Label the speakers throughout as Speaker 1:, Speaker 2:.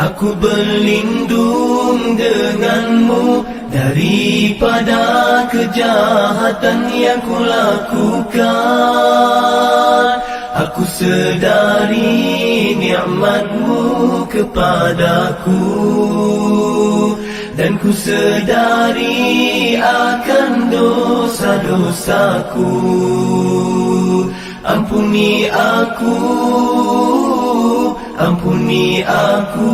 Speaker 1: Aku berlindung denganmu daripada kejahatan yang kulakukan. Aku sedari nikmatmu kepadaku, dan ku sedari akan dosa-dosaku. Ampuni aku, ampuni aku,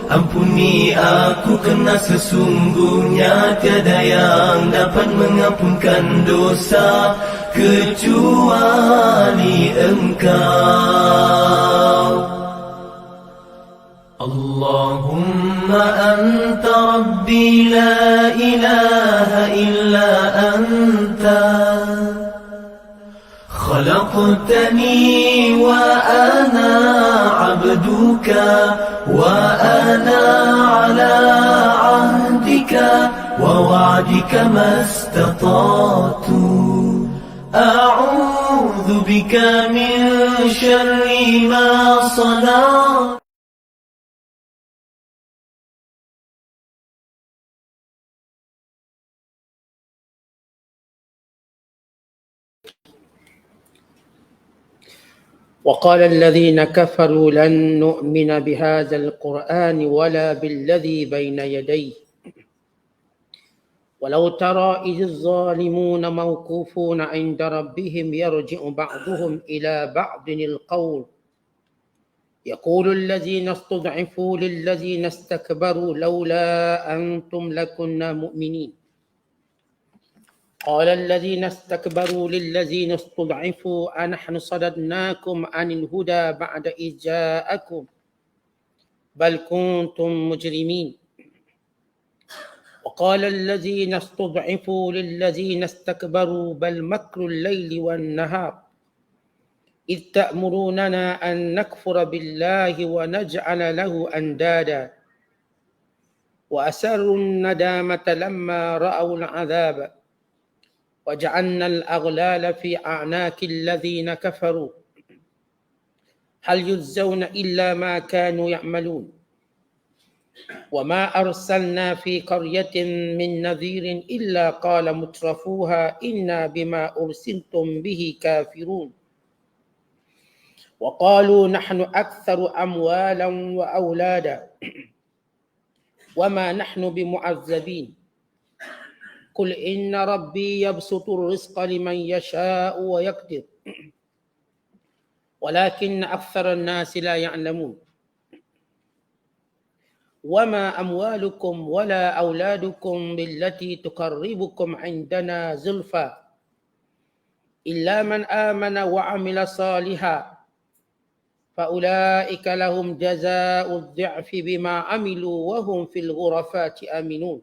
Speaker 1: ampuni aku, kerana sesungguhnya tiada yang dapat mengampunkan dosa kecuali Engkau. Allahumma anta rabbi la ilaha illa anta, خلقتني وأنا عبدك وأنا على عهدك ووعدك ما استطعت أعوذ بك من شر ما صنعت.
Speaker 2: وقال الذين كفروا لن نؤمن بهذا القرآن ولا بالذي بين يديه ولو ترى إذ الظالمون موقوفون عند ربهم يرجع بعضهم إلى بعض القول يقول الذين استضعفوا للذين استكبروا لولا أنتم لكنا مؤمنين قال الذين استكبروا للذين استضعفوا أنحن صددناكم عن الهدى بعد إذ جاءكم بل كنتم مجرمين وقال الذين استضعفوا للذين استكبروا بل مكر الليل والنهار إذ تأمروننا أن نكفر بالله ونجعل له أندادا وأسروا الندامة لما رأوا العذاب وجعلنا الأغلال في أعناق الذين كفروا هل يجزون إلا ما كانوا يعملون وما أرسلنا في قرية من نذير إلا قال مترفوها إنا بما أرسلتم به كافرون وقالوا نحن أكثر أموالا وأولادا وما نحن بمعذبين قل إن ربي يبسط الرزق لمن يشاء ويقدر ولكن أكثر الناس لا يعلمون وما أموالكم ولا أولادكم بالتي تقربكم عندنا زلفى إلا من آمن وعمل صالحا فأولئك لهم جزاء الضعف بما عملوا وهم في الغرفات آمنون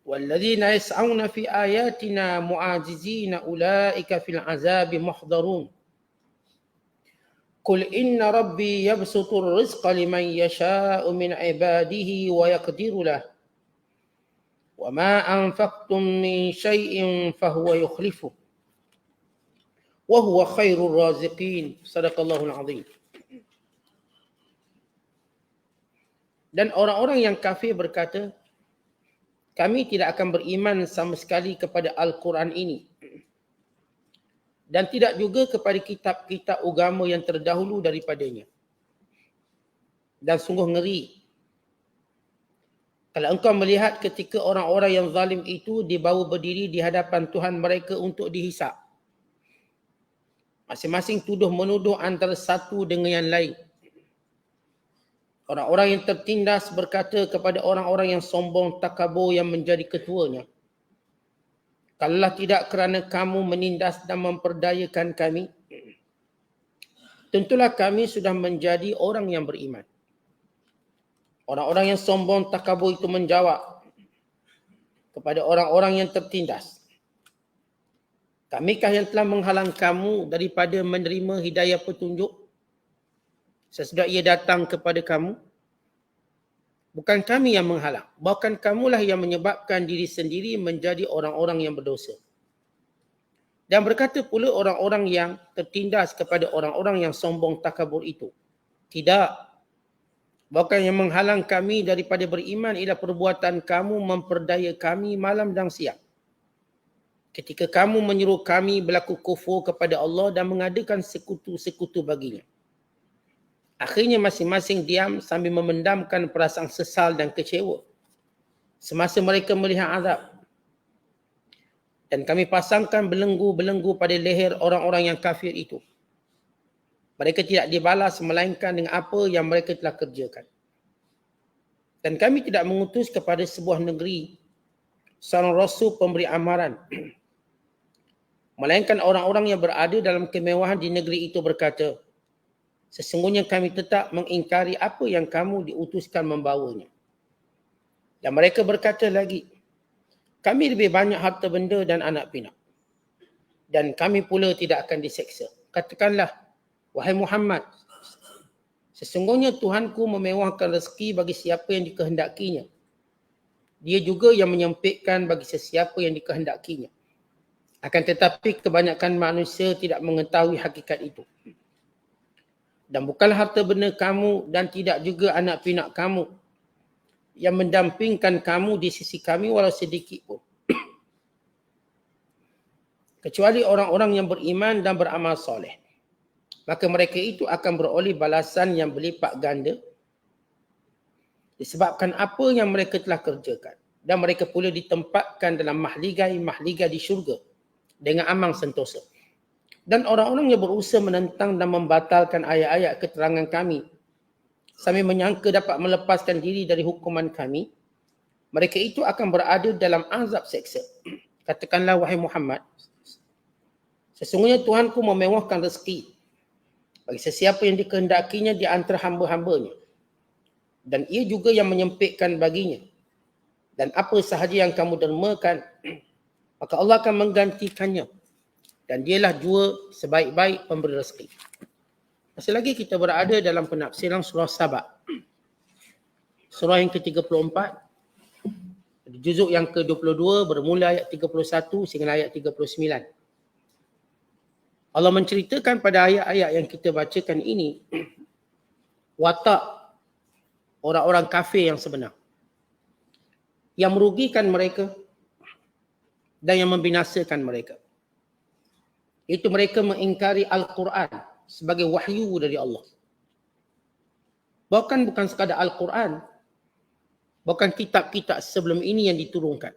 Speaker 2: والذين يسعون في آياتنا معاجزين أولئك في العذاب محضرون قل إن ربي يبسط الرزق لمن يشاء من عباده ويقدر له وما أنفقتم من شيء فهو يخلفه وهو خير الرازقين. صدق الله العظيم. Dan orang-orang yang kafir berkata, kami tidak akan beriman sama sekali kepada Al-Quran ini dan tidak juga kepada kitab-kitab agama yang terdahulu daripadanya. Dan sungguh ngeri kalau engkau melihat ketika orang-orang yang zalim itu dibawa berdiri di hadapan Tuhan mereka untuk dihisap. Masing-masing tuduh menuduh antara satu dengan yang lain. Orang-orang yang tertindas berkata kepada orang-orang yang sombong takabur yang menjadi ketuanya, kalaulah tidak kerana kamu menindas dan memperdayakan kami, tentulah kami sudah menjadi orang yang beriman. Orang-orang yang sombong takabur itu menjawab kepada orang-orang yang tertindas, kamikah yang telah menghalang kamu daripada menerima hidayah petunjuk sesudah ia datang kepada kamu? Bukan kami yang menghalang, bahkan kamulah yang menyebabkan diri sendiri menjadi orang-orang yang berdosa. Dan berkata pula orang-orang yang tertindas kepada orang-orang yang sombong takabur itu, Tidak. Bahkan yang menghalang kami daripada beriman ialah perbuatan kamu memperdaya kami malam dan siang. Ketika kamu menyuruh kami berlaku kufur kepada Allah dan mengadakan sekutu-sekutu baginya. Akhirnya masing-masing diam sambil memendamkan perasaan sesal dan kecewa semasa mereka melihat azab. Dan kami pasangkan belenggu-belenggu pada leher orang-orang yang kafir itu. Mereka tidak dibalas melainkan dengan apa yang mereka telah kerjakan. Dan kami tidak mengutus kepada sebuah negeri seorang rasul pemberi amaran. Melainkan orang-orang yang berada dalam kemewahan di negeri itu berkata, sesungguhnya kami tetap mengingkari apa yang kamu diutuskan membawanya. Dan mereka berkata lagi, kami lebih banyak harta benda dan anak pinak. Dan kami pula tidak akan diseksa. Katakanlah, wahai Muhammad, sesungguhnya Tuhanku memewahkan rezeki bagi siapa yang dikehendakinya. Dia juga yang menyempitkan bagi sesiapa yang dikehendakinya. Akan tetapi kebanyakan manusia tidak mengetahui hakikat itu. Dan bukanlah harta benda kamu dan tidak juga anak pinak kamu yang mendampingkan kamu di sisi kami walau sedikit pun. Kecuali orang-orang yang beriman dan beramal soleh. Maka mereka itu akan beroleh balasan yang berlipat ganda disebabkan apa yang mereka telah kerjakan. Dan mereka pula ditempatkan dalam mahligai-mahligai di syurga dengan amang sentosa. Dan orang-orang yang berusaha menentang dan membatalkan ayat-ayat keterangan kami sambil menyangka dapat melepaskan diri dari hukuman kami, mereka itu akan berada dalam azab seksa. Katakanlah wahai Muhammad, sesungguhnya Tuhanku memewahkan rezeki bagi sesiapa yang dikehendakinya di antara hamba-hambanya. Dan ia juga yang menyempitkan baginya. Dan apa sahaja yang kamu dermakan, maka Allah akan menggantikannya. Dan dialah jua sebaik-baik pemberi rezeki. Masih lagi kita berada dalam penafsiran surah Saba. Surah yang ke-34. Juzuk yang ke-22 bermula ayat 31 sehingga ayat 39. Allah menceritakan pada ayat-ayat yang kita bacakan ini watak orang-orang kafir yang sebenar. Yang merugikan mereka dan yang membinasakan mereka. Itu mereka mengingkari Al-Quran sebagai wahyu dari Allah. Bukan sekadar Al-Quran, bukan kitab-kitab sebelum ini yang diturunkan.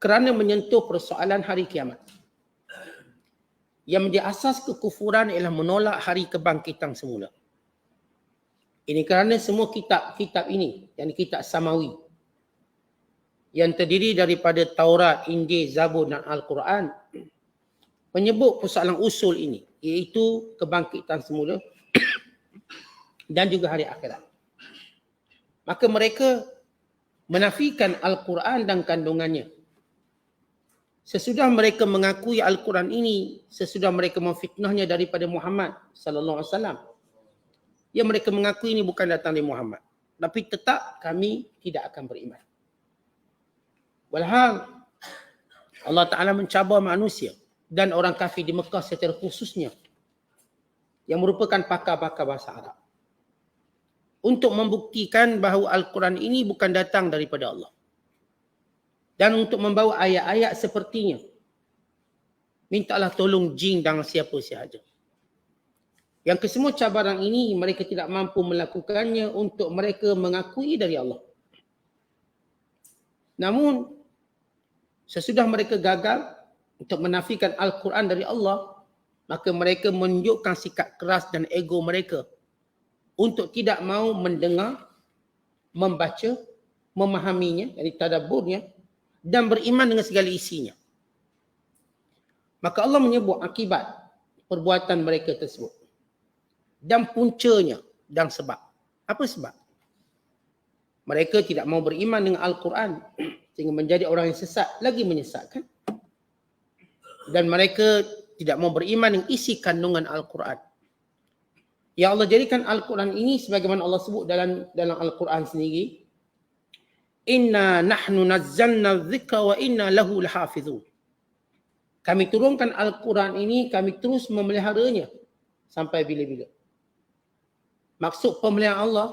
Speaker 2: Kerana menyentuh persoalan hari kiamat. Yang menjadi asas kekufuran ialah menolak hari kebangkitan semula. Ini kerana semua kitab-kitab ini, yang kitab Samawi, yang terdiri daripada Taurat, Injil, Zabur dan Al-Quran, menyebut persoalan usul ini, iaitu kebangkitan semula dan juga hari akhirat. Maka mereka menafikan Al-Quran dan kandungannya. Sesudah mereka mengakui Al-Quran ini, sesudah mereka memfitnahnya daripada Muhammad sallallahu alaihi wasallam, yang mereka mengakui ini bukan datang dari Muhammad, tapi tetap kami tidak akan beriman. Walhal Allah Ta'ala mencabar manusia dan orang kafir di Mekah secara khususnya yang merupakan pakar-pakar bahasa Arab untuk membuktikan bahawa Al-Quran ini bukan datang daripada Allah. Dan untuk membawa ayat-ayat sepertinya, mintalah tolong jin dan siapa sahaja. Yang kesemua cabaran ini mereka tidak mampu melakukannya untuk mereka mengakui dari Allah. Namun, sesudah mereka gagal untuk menafikan Al-Quran dari Allah, maka mereka menunjukkan sikap keras dan ego mereka untuk tidak mahu mendengar, membaca, memahaminya, dari tadabburnya, dan beriman dengan segala isinya. Maka Allah menyebut akibat perbuatan mereka tersebut. Dan puncanya dan sebab. Apa sebab? Mereka tidak mau beriman dengan Al-Quran sehingga menjadi orang yang sesat, lagi menyesatkan. Dan mereka tidak mau beriman dengan isi kandungan Al-Quran. Ya Allah jadikan Al-Quran ini sebagaimana Allah sebut dalam Al-Quran sendiri. Inna nahnu nazzalna dzikra wa inna lahu lahafizun. Kami turunkan Al-Quran ini, kami terus memeliharanya sampai bila-bila. maksud pemeliharaan Allah,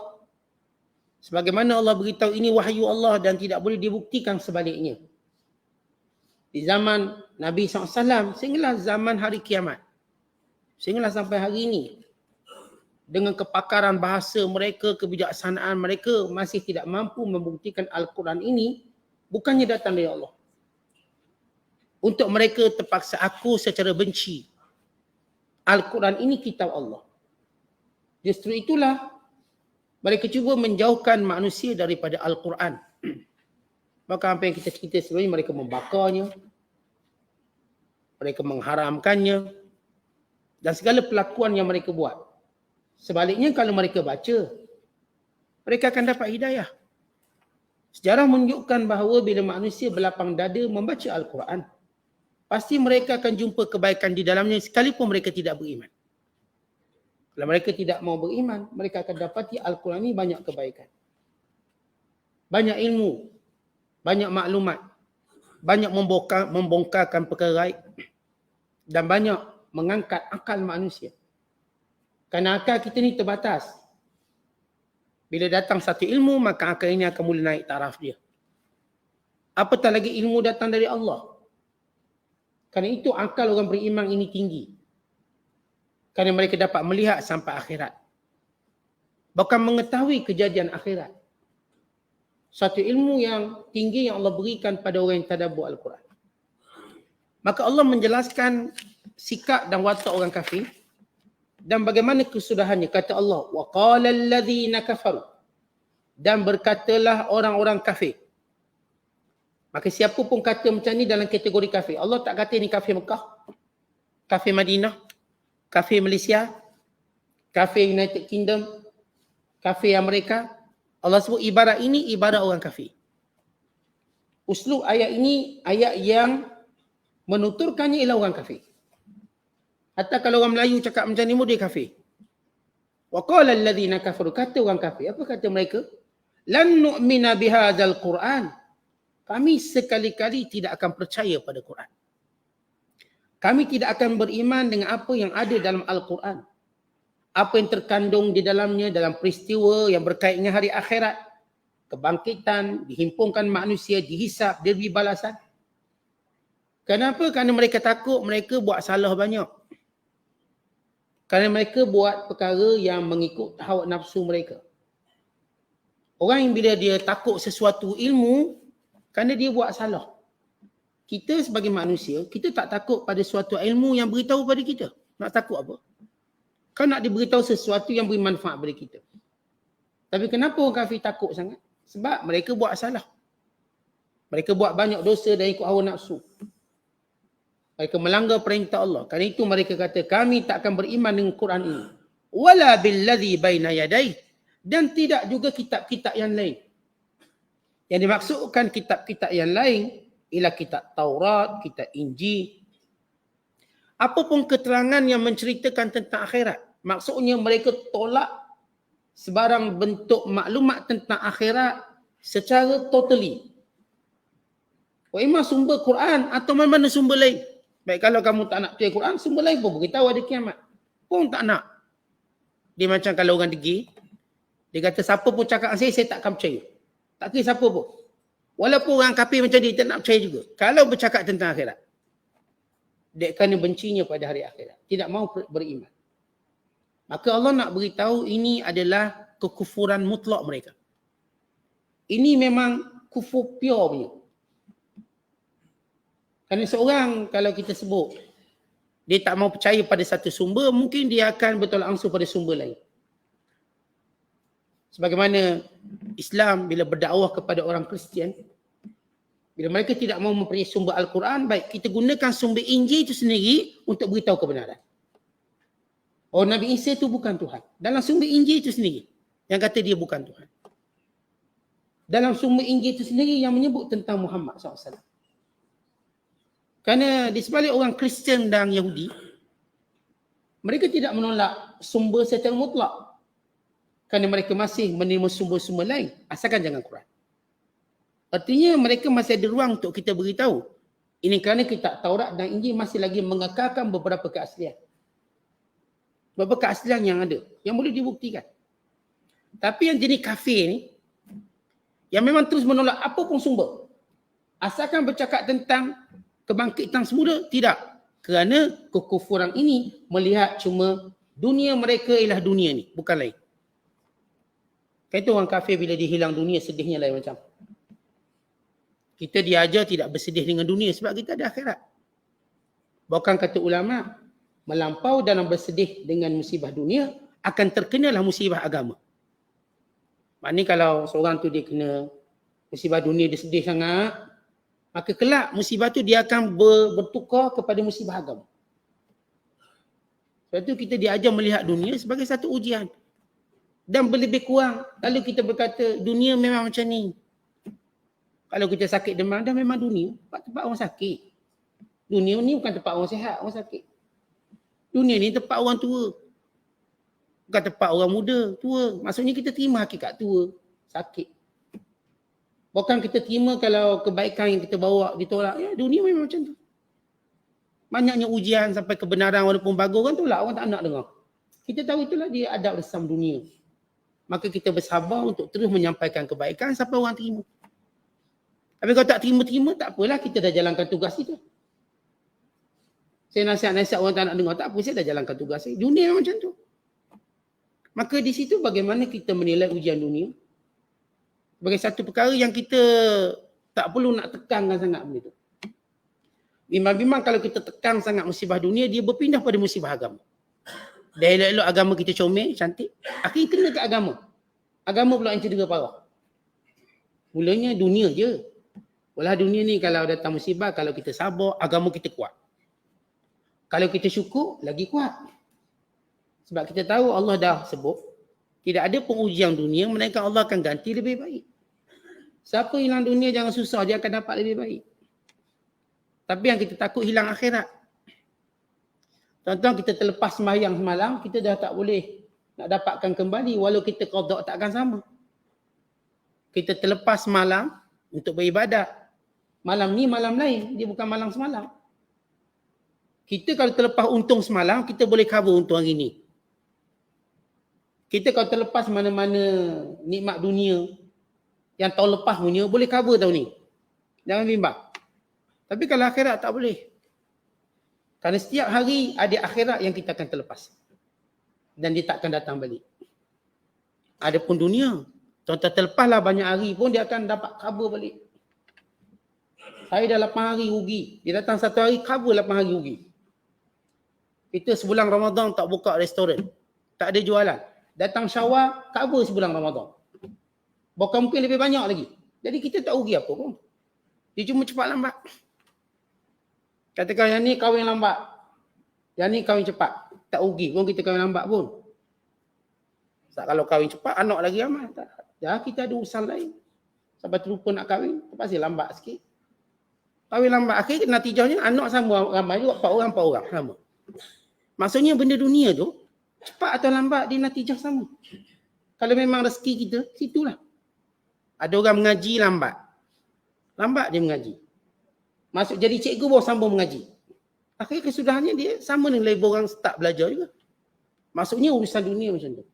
Speaker 2: sebagaimana Allah beritahu ini wahyu Allah dan tidak boleh dibuktikan sebaliknya. Di zaman Nabi SAW sehinggalah zaman hari kiamat, sehinggalah sampai hari ini, dengan kepakaran bahasa mereka, kebijaksanaan mereka masih tidak mampu membuktikan Al-Quran ini bukannya datang dari Allah. Untuk mereka terpaksa aku secara benci. Al-Quran ini kitab Allah. Justru itulah mereka cuba menjauhkan manusia daripada Al-Quran. Maka apa yang kita cerita sebelum ini, mereka membakarnya, mereka mengharamkannya, dan segala pelakuan yang mereka buat. Sebaliknya kalau mereka baca, mereka akan dapat hidayah. Sejarah menunjukkan bahawa bila manusia berlapang dada membaca Al-Quran, pasti mereka akan jumpa kebaikan di dalamnya sekalipun mereka tidak beriman. Kalau mereka tidak mau beriman, mereka akan dapati Al-Quran ini banyak kebaikan. Banyak ilmu, banyak maklumat, banyak membongkarkan perkara gaib dan banyak mengangkat akal manusia. Kerana akal kita ni terbatas. Bila datang satu ilmu, maka akal ini akan mula naik taraf dia. Apatah lagi ilmu datang dari Allah. Kerana itu akal orang beriman ini tinggi. Kerana mereka dapat melihat sampai akhirat. Bahkan mengetahui kejadian akhirat. Satu ilmu yang tinggi yang Allah berikan pada orang yang tadabbur Al-Quran. Maka Allah menjelaskan sikap dan watak orang kafir dan bagaimana kesudahannya. Kata Allah, wa qala alladhina kafaru, dan berkatalah orang-orang kafir. Maka siapa pun kata macam ni dalam kategori kafir. Allah tak kata ni kafir Mekah, kafir Madinah, kafir Malaysia, kafir United Kingdom, kafir Amerika. Allah sebut ibarat ini ibarat orang kafir. Uslub ayat ini ayat yang menuturkannya ialah orang kafir. Hatta kalau orang Melayu cakap macam ni, dia kafir. Wa qala alladhina kafaru, kata orang kafir. Apa kata mereka? Lan nu'mina bihadzal Quran. Kami sekali-kali tidak akan percaya pada Quran. Kami tidak akan beriman dengan apa yang ada dalam Al-Quran. Apa yang terkandung di dalamnya dalam peristiwa yang berkait dengan hari akhirat. Kebangkitan, dihimpunkan manusia, dihisap, diberi balasan. Kenapa? Kerana mereka takut mereka buat salah banyak. Kerana mereka buat perkara yang mengikut hawa nafsu mereka. Orang yang bila dia takut sesuatu ilmu, kerana dia buat salah. Kita sebagai manusia, kita tak takut pada suatu ilmu yang beritahu pada kita. Nak takut apa? Kau nak diberitahu sesuatu yang beri manfaat pada kita. Tapi kenapa orang kafir takut sangat? Sebab mereka buat salah. Mereka buat banyak dosa dan ikut hawa nafsu. Mereka melanggar perintah Allah. Kerana itu mereka kata, kami tak akan beriman dengan Quran ini. Wala billadhi baina yadayh. Dan tidak juga kitab-kitab yang lain. Yang dimaksudkan kitab-kitab yang lain ialah kitab Taurat, kitab Injil. Apapun keterangan yang menceritakan tentang akhirat. Maksudnya mereka tolak sebarang bentuk maklumat tentang akhirat secara totally. Imam sumber Quran atau mana-mana sumber lain. Baik, kalau kamu tak nak percaya Quran, sumber lain pun beritahu ada kiamat. Pun tak nak. Dia macam kalau orang degil, dia kata siapa pun cakap saya tak akan percaya. Tak kira siapa pun. Walaupun orang kafir macam dia, tak nak percaya juga. Kalau bercakap tentang akhirat. Dia kerana bencinya pada hari akhirat. Tidak mahu beriman. Maka Allah nak beritahu ini adalah kekufuran mutlak mereka. Ini memang kufur pure punya. Kerana seorang kalau kita sebut, dia tak mau percaya pada satu sumber, mungkin dia akan bertolak ansur pada sumber lain. Sebagaimana Islam bila berdakwah kepada orang Kristian, bila mereka tidak mahu mempercayai sumber Al-Quran, baik kita gunakan sumber Injil itu sendiri untuk beritahu kebenaran. Oh, Nabi Isa itu bukan Tuhan. Dalam sumber Injil itu sendiri yang kata dia bukan Tuhan. Dalam sumber Injil itu sendiri yang menyebut tentang Muhammad SAW. Kerana di sebalik orang Kristian dan Yahudi, mereka tidak menolak sumber secara mutlak. Kerana mereka masih menerima sumber-sumber lain. Asalkan jangan Quran. Artinya mereka masih ada ruang untuk kita beritahu. Ini kerana kitab Taurat dan Injil masih lagi mengekalkan beberapa keaslian. Beberapa keaslian yang ada. Yang boleh dibuktikan. Tapi yang jenis kafir ni, yang memang terus menolak apa pun sumber, asalkan bercakap tentang kebangkitan semula, tidak. Kerana kekufuran ini melihat cuma dunia mereka ialah dunia ni, bukan lain. Kan itu orang kafir bila dia hilang dunia, sedihnya lain macam. Kita diajar tidak bersedih dengan dunia sebab kita ada akhirat. Bahkan kata ulama, melampau dalam bersedih dengan musibah dunia akan terkenalah musibah agama. Maknanya kalau seorang tu dia kena musibah dunia, dia sedih sangat, maka kelak musibah tu dia akan bertukar kepada musibah agama. Sebab tu kita diajar melihat dunia sebagai satu ujian. Dan berlebih kurang, lalu kita berkata dunia memang macam ni. Kalau kita sakit demam, dah memang dunia tempat orang sakit. Dunia ni bukan tempat orang sihat, orang sakit. Dunia ni tempat orang tua. Bukan tempat orang muda, tua. Maksudnya kita terima hakikat tua, sakit. Bukan kita terima kalau kebaikan yang kita bawa ditolak. Ya, dunia memang macam tu. Banyaknya ujian sampai kebenaran walaupun bagus kan tolak, orang tak nak dengar. Kita tahu itulah dia adab resam dunia. Maka kita bersabar untuk terus menyampaikan kebaikan sampai orang terima. Tapi kalau tak terima-terima, tak apalah, kita dah jalankan tugas kita. Saya nasihat-nasihat orang tak nak dengar, tak apa, saya dah jalankan tugas saya. Dunia memang macam tu. Maka di situ bagaimana kita menilai ujian dunia? Sebagai satu perkara yang kita tak perlu nak tekankan sangat benda tu. Bimbang-bimbang kalau kita tekan sangat musibah dunia, dia berpindah pada musibah agama. Dah elok-elok agama kita comel, cantik, akhirnya kena ke agama. Agama pula yang cedera parah. Mulanya dunia je. Walah dunia ni kalau datang musibah, kalau kita sabar, agama kita kuat. Kalau kita syukur, lagi kuat. Sebab kita tahu Allah dah sebut, tidak ada pengujian dunia, melainkan Allah akan ganti lebih baik. Siapa hilang dunia jangan susah, dia akan dapat lebih baik. Tapi yang kita takut hilang akhirat. Contoh kita terlepas sembahyang semalam, kita dah tak boleh nak dapatkan kembali, walau kita qada tak akan sama. Kita terlepas malam untuk beribadat. Malam ni malam lain, dia bukan malam semalam. Kita kalau terlepas untung semalam, kita boleh cover untung hari ni. Kita kalau terlepas mana-mana nikmat dunia yang tahun lepas punya, boleh cover tahun ni. Jangan bimbang. Tapi kalau akhirat tak boleh. Kerana setiap hari ada akhirat yang kita akan terlepas. Dan dia tak akan datang balik. Adapun dunia, contoh terlepaslah banyak hari pun dia akan dapat cover balik. Saya dah 8 hari rugi. Dia datang 1 hari, cover 8 hari rugi. Kita sebulan Ramadan tak buka restoran. Tak ada jualan. Datang Syawal, cover sebulan Ramadan. Bahkan mungkin lebih banyak lagi. Jadi kita tak rugi apa pun. Dia cuma cepat lambat. Katakan yang ni kahwin lambat. Yang ni kahwin cepat. Tak rugi pun kita kahwin lambat pun. Kalau kahwin cepat, anak lagi ramai. Ya, kita ada urusan lain. Sampai terlupa nak kahwin, terpaksa lambat sikit. Kahwin lambat, akhirnya natijahnya anak sama ramai juga, 4 orang sama. Maksudnya benda dunia tu, cepat atau lambat dia natijah sama. Kalau memang rezeki kita, situlah. Ada orang mengaji lambat. Lambat dia mengaji. Masuk jadi cikgu baru sambung mengaji. Akhirnya kesudahannya dia sama dengan level orang start belajar juga. Maksudnya urusan dunia macam tu.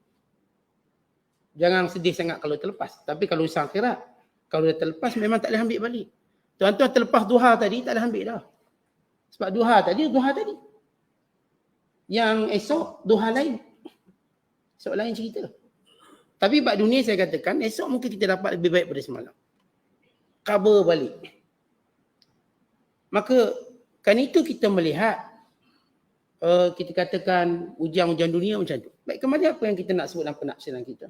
Speaker 2: Jangan sedih sangat kalau terlepas. Tapi kalau urusan akhirat, kalau dah terlepas memang tak boleh ambil balik. Tuan-tuan terlepas duha tadi, tak boleh ambil dah. Sebab duha tadi. Yang esok, duha lain. Esok lain cerita. Tapi bab dunia saya katakan, esok mungkin kita dapat lebih baik pada semalam. Cover balik. Maka, kan itu kita melihat, kita katakan ujian-ujian dunia macam tu. Baik, kembali apa yang kita nak sebut dalam penafsiran kita.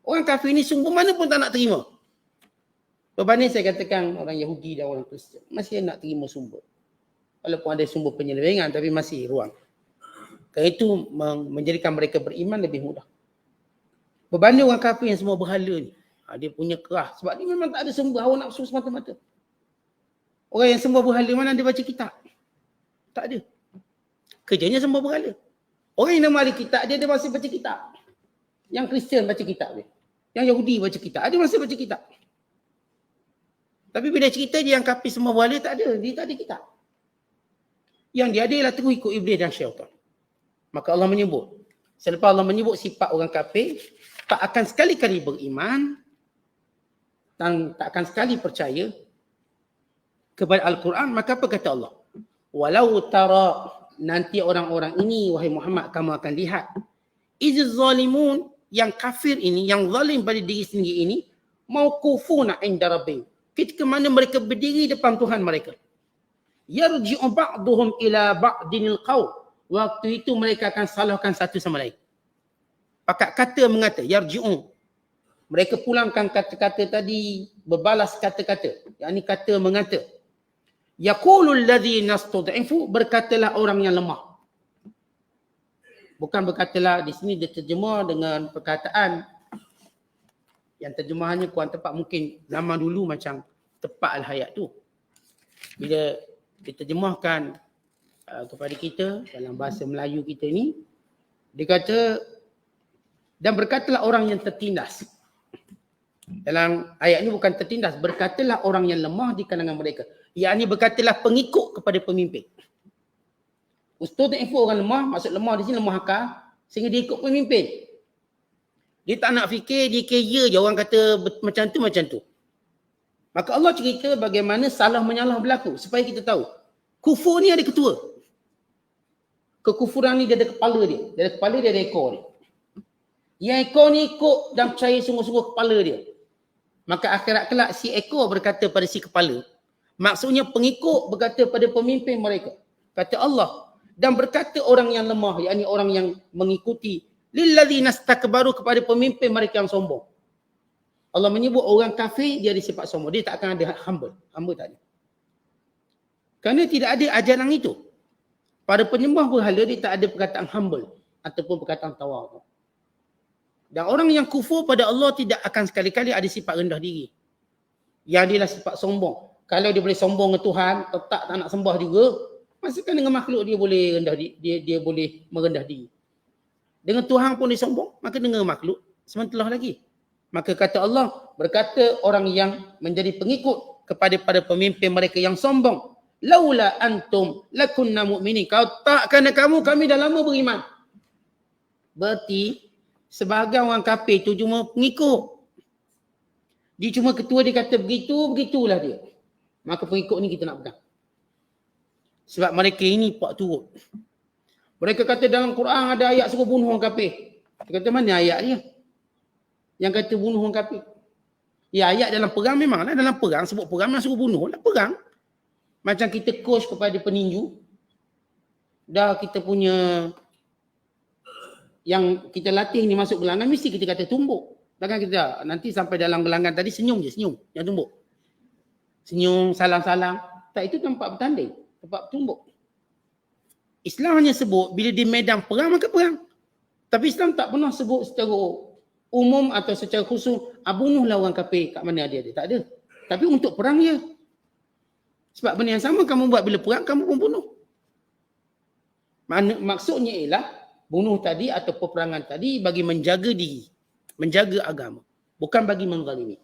Speaker 2: Orang kafir ni sungguh mana pun tak nak terima. Berbanding saya katakan orang Yahudi dan orang Kristian. Masih nak terima sumber. Walaupun ada sumber penyelewengan tapi masih ruang. Kerana itu menjadikan mereka beriman lebih mudah. Berbanding orang kafir yang semua berhala ni. Dia punya kerah. Sebab dia memang tak ada sumber hawa nafsu semata-mata. Orang yang semua berhala mana dia baca kitab? Tak ada. Kerjanya semua berhala. Orang yang nama ahli kitab dia masih baca kitab. Yang Kristian baca kitab dia. Yang Yahudi baca kitab. Dia masih baca kitab. Tapi bila cerita dia yang kafir semua berhala tak ada. Dia tak ada kitab. Yang dia ada ialah terus ikut iblis dan syaitan. Maka Allah menyebut. Selepas Allah menyebut sifat orang kafir, tak akan sekali-kali beriman dan tak akan sekali percaya kepada Al-Quran, maka apa kata Allah? Walau tara, nanti orang-orang ini, wahai Muhammad, kamu akan lihat. Iziz zalimun, yang kafir ini, yang zalim pada diri sendiri ini, mauqufuna inda rabbihim. Ketika mana mereka berdiri depan Tuhan mereka. Yarji'u ba'duhum ila ba'dinil qawl. Waktu itu mereka akan salahkan satu sama lain. Pakat kata mengata, yarji'u. Mereka pulangkan kata-kata tadi, berbalas kata-kata. Yang ini kata mengata. Yaqulul ladzina istud'ifu, berkatalah orang yang lemah. Bukan berkatalah, di sini dia terjemah dengan perkataan yang terjemahannya kurang tepat, mungkin zaman dulu macam tepat al-hayat tu. Bila diterjemahkan kepada kita dalam bahasa Melayu kita ni, dia kata, dan berkatalah orang yang tertindas. Dalam ayat ni bukan tertindas, berkatalah orang yang lemah di kalangan mereka. Yang ni berkatalah pengikut kepada pemimpin. Ustaz info orang lemah, maksud lemah di sini lemah akal, sehingga dia ikut pemimpin. Dia tak nak fikir, dia kira je orang kata macam tu, macam tu. Maka Allah cerita bagaimana salah menyalah berlaku, supaya kita tahu. Kufur ni ada ketua. Kekufuran ni dia ada kepala dia. Dia ada kepala, dia ada ekor dia. Yang ekor ni ikut dan percaya sungguh-sungguh kepala dia. Maka akhirat kelak si ekor berkata pada si kepala. Maksudnya pengikut berkata pada pemimpin mereka. Kata Allah. Dan berkata orang yang lemah, yakni orang yang mengikuti. Lilladzina istakbaru, kepada pemimpin mereka yang sombong. Allah menyebut orang kafir dia ada sifat sombong. Dia tak akan ada humble. Humble tak ada. Kerana tidak ada ajaran itu. Pada penyembah berhala dia tak ada perkataan humble ataupun perkataan tawadhu. Dan orang yang kufur pada Allah tidak akan sekali-kali ada sifat rendah diri. Yang adalah sifat sombong. Kalau dia boleh sombong dengan Tuhan, tetap tak nak sembah juga, maksudkan dengan makhluk dia boleh rendah dia boleh merendah diri. Dengan Tuhan pun dia sombong, maka dengan makhluk sementara lagi. Maka kata Allah, berkata orang yang menjadi pengikut kepada para pemimpin mereka yang sombong, laula antum lakunna mu'minin. Kalau tak kerana kamu, kami dah lama beriman. Berarti sebahagian orang kafir itu cuma pengikut. Dia cuma ketua, dia kata begitu, begitulah dia. Maka pengikut ni kita nak pegang. Sebab mereka ini pak turut. Mereka kata dalam Quran ada ayat suruh bunuh orang kafir. Dia kata mana ayat dia? Yang kata bunuh orang kafir. Ya ayat dalam perang memanglah, dalam perang sebut perang memang suruh bunuh lah perang. Macam kita coach kepada peninju. Dah kita punya yang kita latih ni masuk gelangan, mesti kita kata tumbuk. Takkan kita nanti sampai dalam gelangan tadi senyum je, senyum. Yang tumbuk. Senyum, salam-salam. Tak, itu tempat bertanding. Tempat tumbuk. Islam hanya sebut bila di medan perang, maka perang. Tapi Islam tak pernah sebut secara umum atau secara khusus, bunuhlah orang kafir kat mana dia. Tak ada. Tapi untuk perang ya. Sebab benda yang sama kamu buat bila perang, kamu pun bunuh. Maksudnya ialah bunuh tadi atau peperangan tadi bagi menjaga diri, menjaga agama, bukan bagi menzalimi.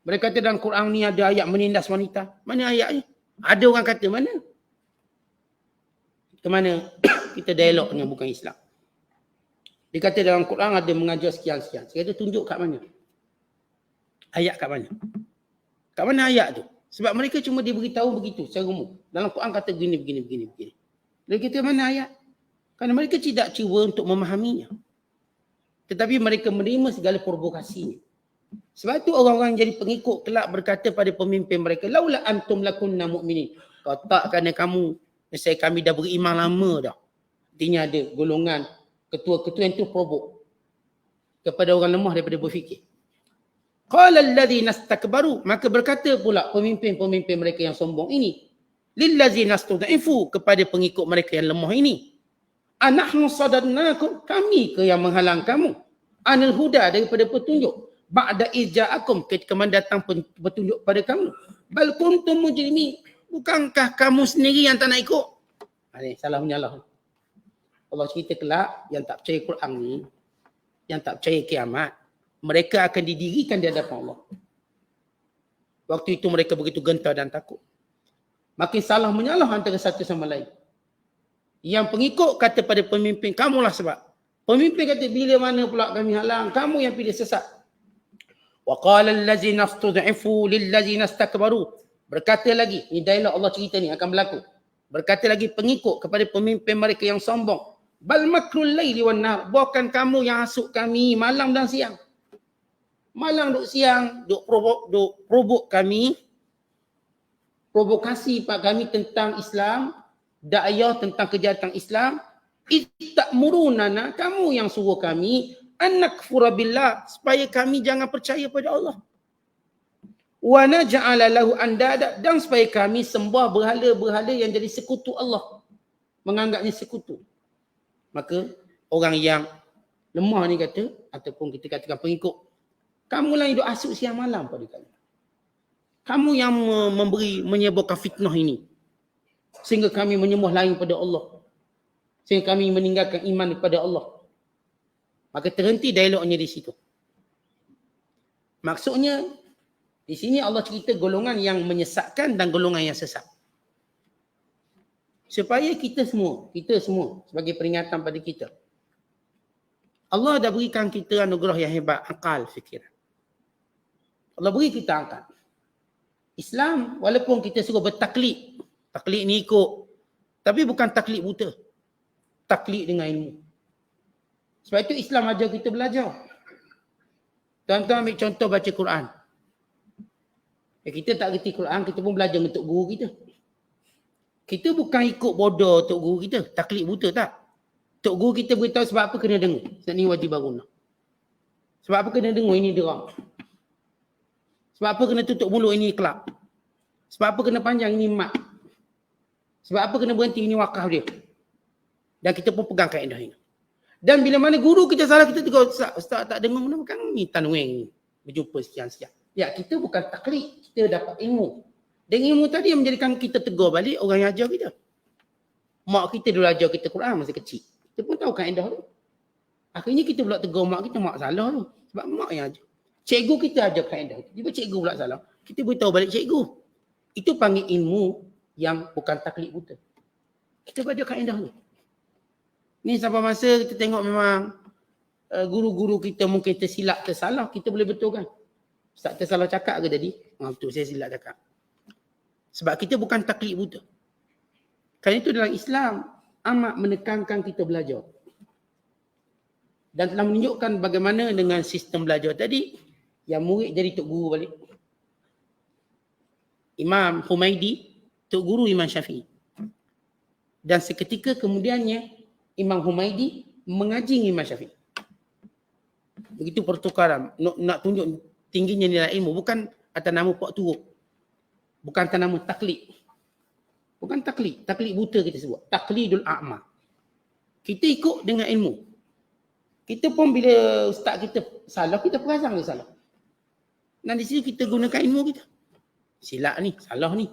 Speaker 2: Mereka kata dalam Quran ni ada ayat menindas wanita. Mana ayatnya? Ada orang kata mana? Ke mana kita dialog dengan bukan Islam. Dia kata dalam Quran ada mengajar sekian-sekian. Saya kata tunjuk kat mana? Ayat kat mana? Kat mana ayat tu? Sebab mereka cuma diberitahu begitu secara umum. Dalam Quran kata begini. Dia kata mana ayat? Kerana mereka tidak cuba untuk memahaminya. Tetapi mereka menerima segala provokasinya. Sebab tu orang-orang jadi pengikut kelak berkata pada pemimpin mereka, laula antum lakunna mu'minin. Kalau tak kerana kamu, saya kami dah beriman lama dah. Artinya ada golongan ketua-ketua yang tu provok kepada orang lemah daripada berfikir. Qala alladzina istakbaru, maka berkata pula pemimpin-pemimpin mereka yang sombong ini, lilladzina istud'ifu, kepada pengikut mereka yang lemah ini, anahnu sadadnakum, kami ke yang menghalang kamu, anil huda, daripada petunjuk, ba'da izja'akum, ketika mendatang petunjuk pada kamu, bal kuntum mujrimin, bukankah kamu sendiri yang tak nak ikut? Ini salah menyalah. Allah cerita kelak yang tak percaya Quran ni, yang tak percaya kiamat, mereka akan didirikan di hadapan Allah. Waktu itu mereka begitu gentar dan takut. Makin salah menyalah antara satu sama lain. Yang pengikut kata pada pemimpin, kamulah sebab. Pemimpin kata, bila mana pula kami halang? Kamu yang pilih sesat. Wa qala allazina istud'ifu lillazina istakbaru. Berkata lagi, ni dialog Allah cerita ni akan berlaku. Berkata lagi pengikut kepada pemimpin mereka yang sombong. Bal makrul laili wan nahar. Bukan kamu yang hasut kami malam dan siang. Malam duk siang, duk provok kami. Provokasi pak kami tentang Islam. Da'ayah tentang kejahatan Islam. Ittamurunana, kamu yang suruh kami annakfura billah, supaya kami jangan percaya pada Allah. Wa naj'ala lahu andada, dan supaya kami sembah berhala-berhala yang jadi sekutu Allah. Menganggapnya sekutu. Maka orang yang lemah ni kata, ataupun kita katakan pengikut, kamulah yang duk asuk siang malam pada kami. Kamu yang menyebarkan fitnah ini. Sehingga kami menyembah lain pada Allah. Sehingga kami meninggalkan iman kepada Allah. Maka terhenti dialognya di situ. Maksudnya, di sini Allah cerita golongan yang menyesatkan dan golongan yang sesat. Supaya kita semua sebagai peringatan pada kita. Allah dah berikan kita anugerah yang hebat, akal, fikiran. Allah beri kita akal. Islam, walaupun kita suruh bertaklid, taklid ni ikut, tapi bukan taklid buta. Taklid dengan ilmu. Sebab itu Islam ajar kita belajar. Tuan-tuan ambil contoh baca Quran. Kita tak reti Quran, kita pun belajar dengan tok guru kita. Kita bukan ikut bodoh tok guru kita, taklid buta tak. Tok guru kita beritahu sebab apa kena dengar. Sebab ni wajib bangun. Sebab apa kena dengar, ini derang. Sebab apa kena tutup mulut, ini kelab. Sebab apa kena panjang, ini mat. Sebab apa kena berhenti, ini wakaf dia. Dan kita pun pegang kaedah ini. Dan bila mana guru kita salah, kita tegur, Ustaz tak dengar mana, kan ni tanweng ni. Berjumpa sekian-sekian. Ya, kita bukan taklid, kita dapat ilmu. Dan ilmu tadi yang menjadikan kita tegur balik orang yang ajar kita. Mak kita dulu ajar kita Quran masa kecil. Kita pun tahu kaedah tu. Akhirnya kita pula tegur mak kita, mak salah tu. Sebab mak yang ajar. Cikgu kita ajar kaedah tu. Tiba cikgu pula salah. Kita beritahu balik cikgu. Itu panggil ilmu yang bukan taklid buta. Kita belajar kaedah tu. Ni sampai masa kita tengok memang guru-guru kita mungkin tersilap, tersalah, kita boleh betulkan. Ustaz tersalah cakap ke tadi? Betul, saya silap cakap. Sebab kita bukan taklid buta. Kerana itu dalam Islam amat menekankan kita belajar. Dan telah menunjukkan bagaimana dengan sistem belajar tadi, yang murid jadi tok guru balik. Imam Humaidi, tok guru Imam Syafi'i. Dan seketika kemudiannya, Imam Humaidi mengaji Imam Syafi'i. Begitu pertukaran. Nak tunjuk tingginya nilai ilmu. Bukan atas nama Pak Turuk. Bukan atas nama taklid. Bukan taklid. Taklid buta kita sebut. Taklidul a'ma. Kita ikut dengan ilmu. Kita pun bila ustaz kita salah, kita perasan dia salah. Dan di sini kita gunakan ilmu kita. Silap ni, salah ni.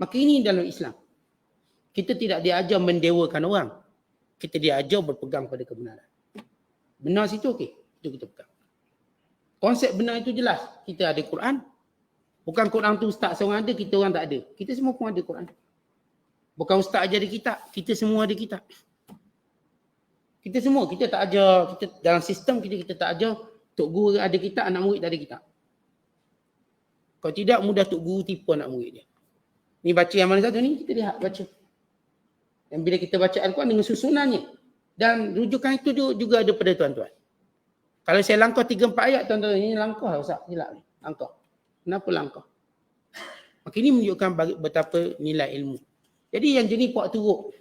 Speaker 2: Maka ini dalam Islam. Kita tidak diajar mendewakan orang. Kita diajar berpegang pada kebenaran. Benar situ okey, itu kita pegang. Konsep benar itu jelas. Kita ada Quran. Bukan Quran tu ustaz seorang ada, kita orang tak ada. Kita semua pun ada Quran. Bukan ustaz ajar ada kitab, kita semua ada kitab. Kita semua, kita tak ajar, kita dalam sistem kita tak ajar tok guru ada kitab, anak murid tak ada kitab. Kalau tidak mudah tok guru tipu anak murid dia. Ni baca yang mana satu ni, kita lihat baca. Dan bila kita baca Al-Quran dengan susunannya. Dan rujukan itu juga ada pada tuan-tuan. Kalau saya langkah 3-4 ayat, tuan-tuan, ini langkah lah Ustaz. Silap ni, langkah. Kenapa langkah? Maka ini menunjukkan betapa nilai ilmu. Jadi yang jenis Pak Turuk.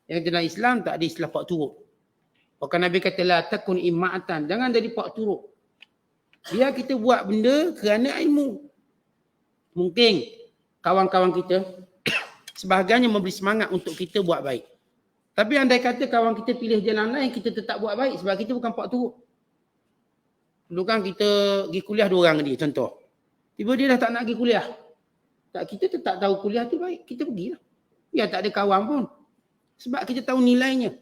Speaker 2: Yang dalam Islam tak ada istilah Pak Turuk. Bahkan Nabi kata, la takun imma'atan. Jangan jadi Pak Turuk. Biar kita buat benda kerana ilmu. Mungkin kawan-kawan kita sebahagiannya memberi semangat untuk kita buat baik. Tapi andai kata kawan kita pilih jalan lain, kita tetap buat baik sebab kita bukan Pak Turuk. Dulu kan kita pergi kuliah 2 orang dia, contoh. Tiba dia dah tak nak pergi kuliah. Tak, kita tetap tahu kuliah tu baik, kita pergilah. Ya tak ada kawan pun. Sebab kita tahu nilainya.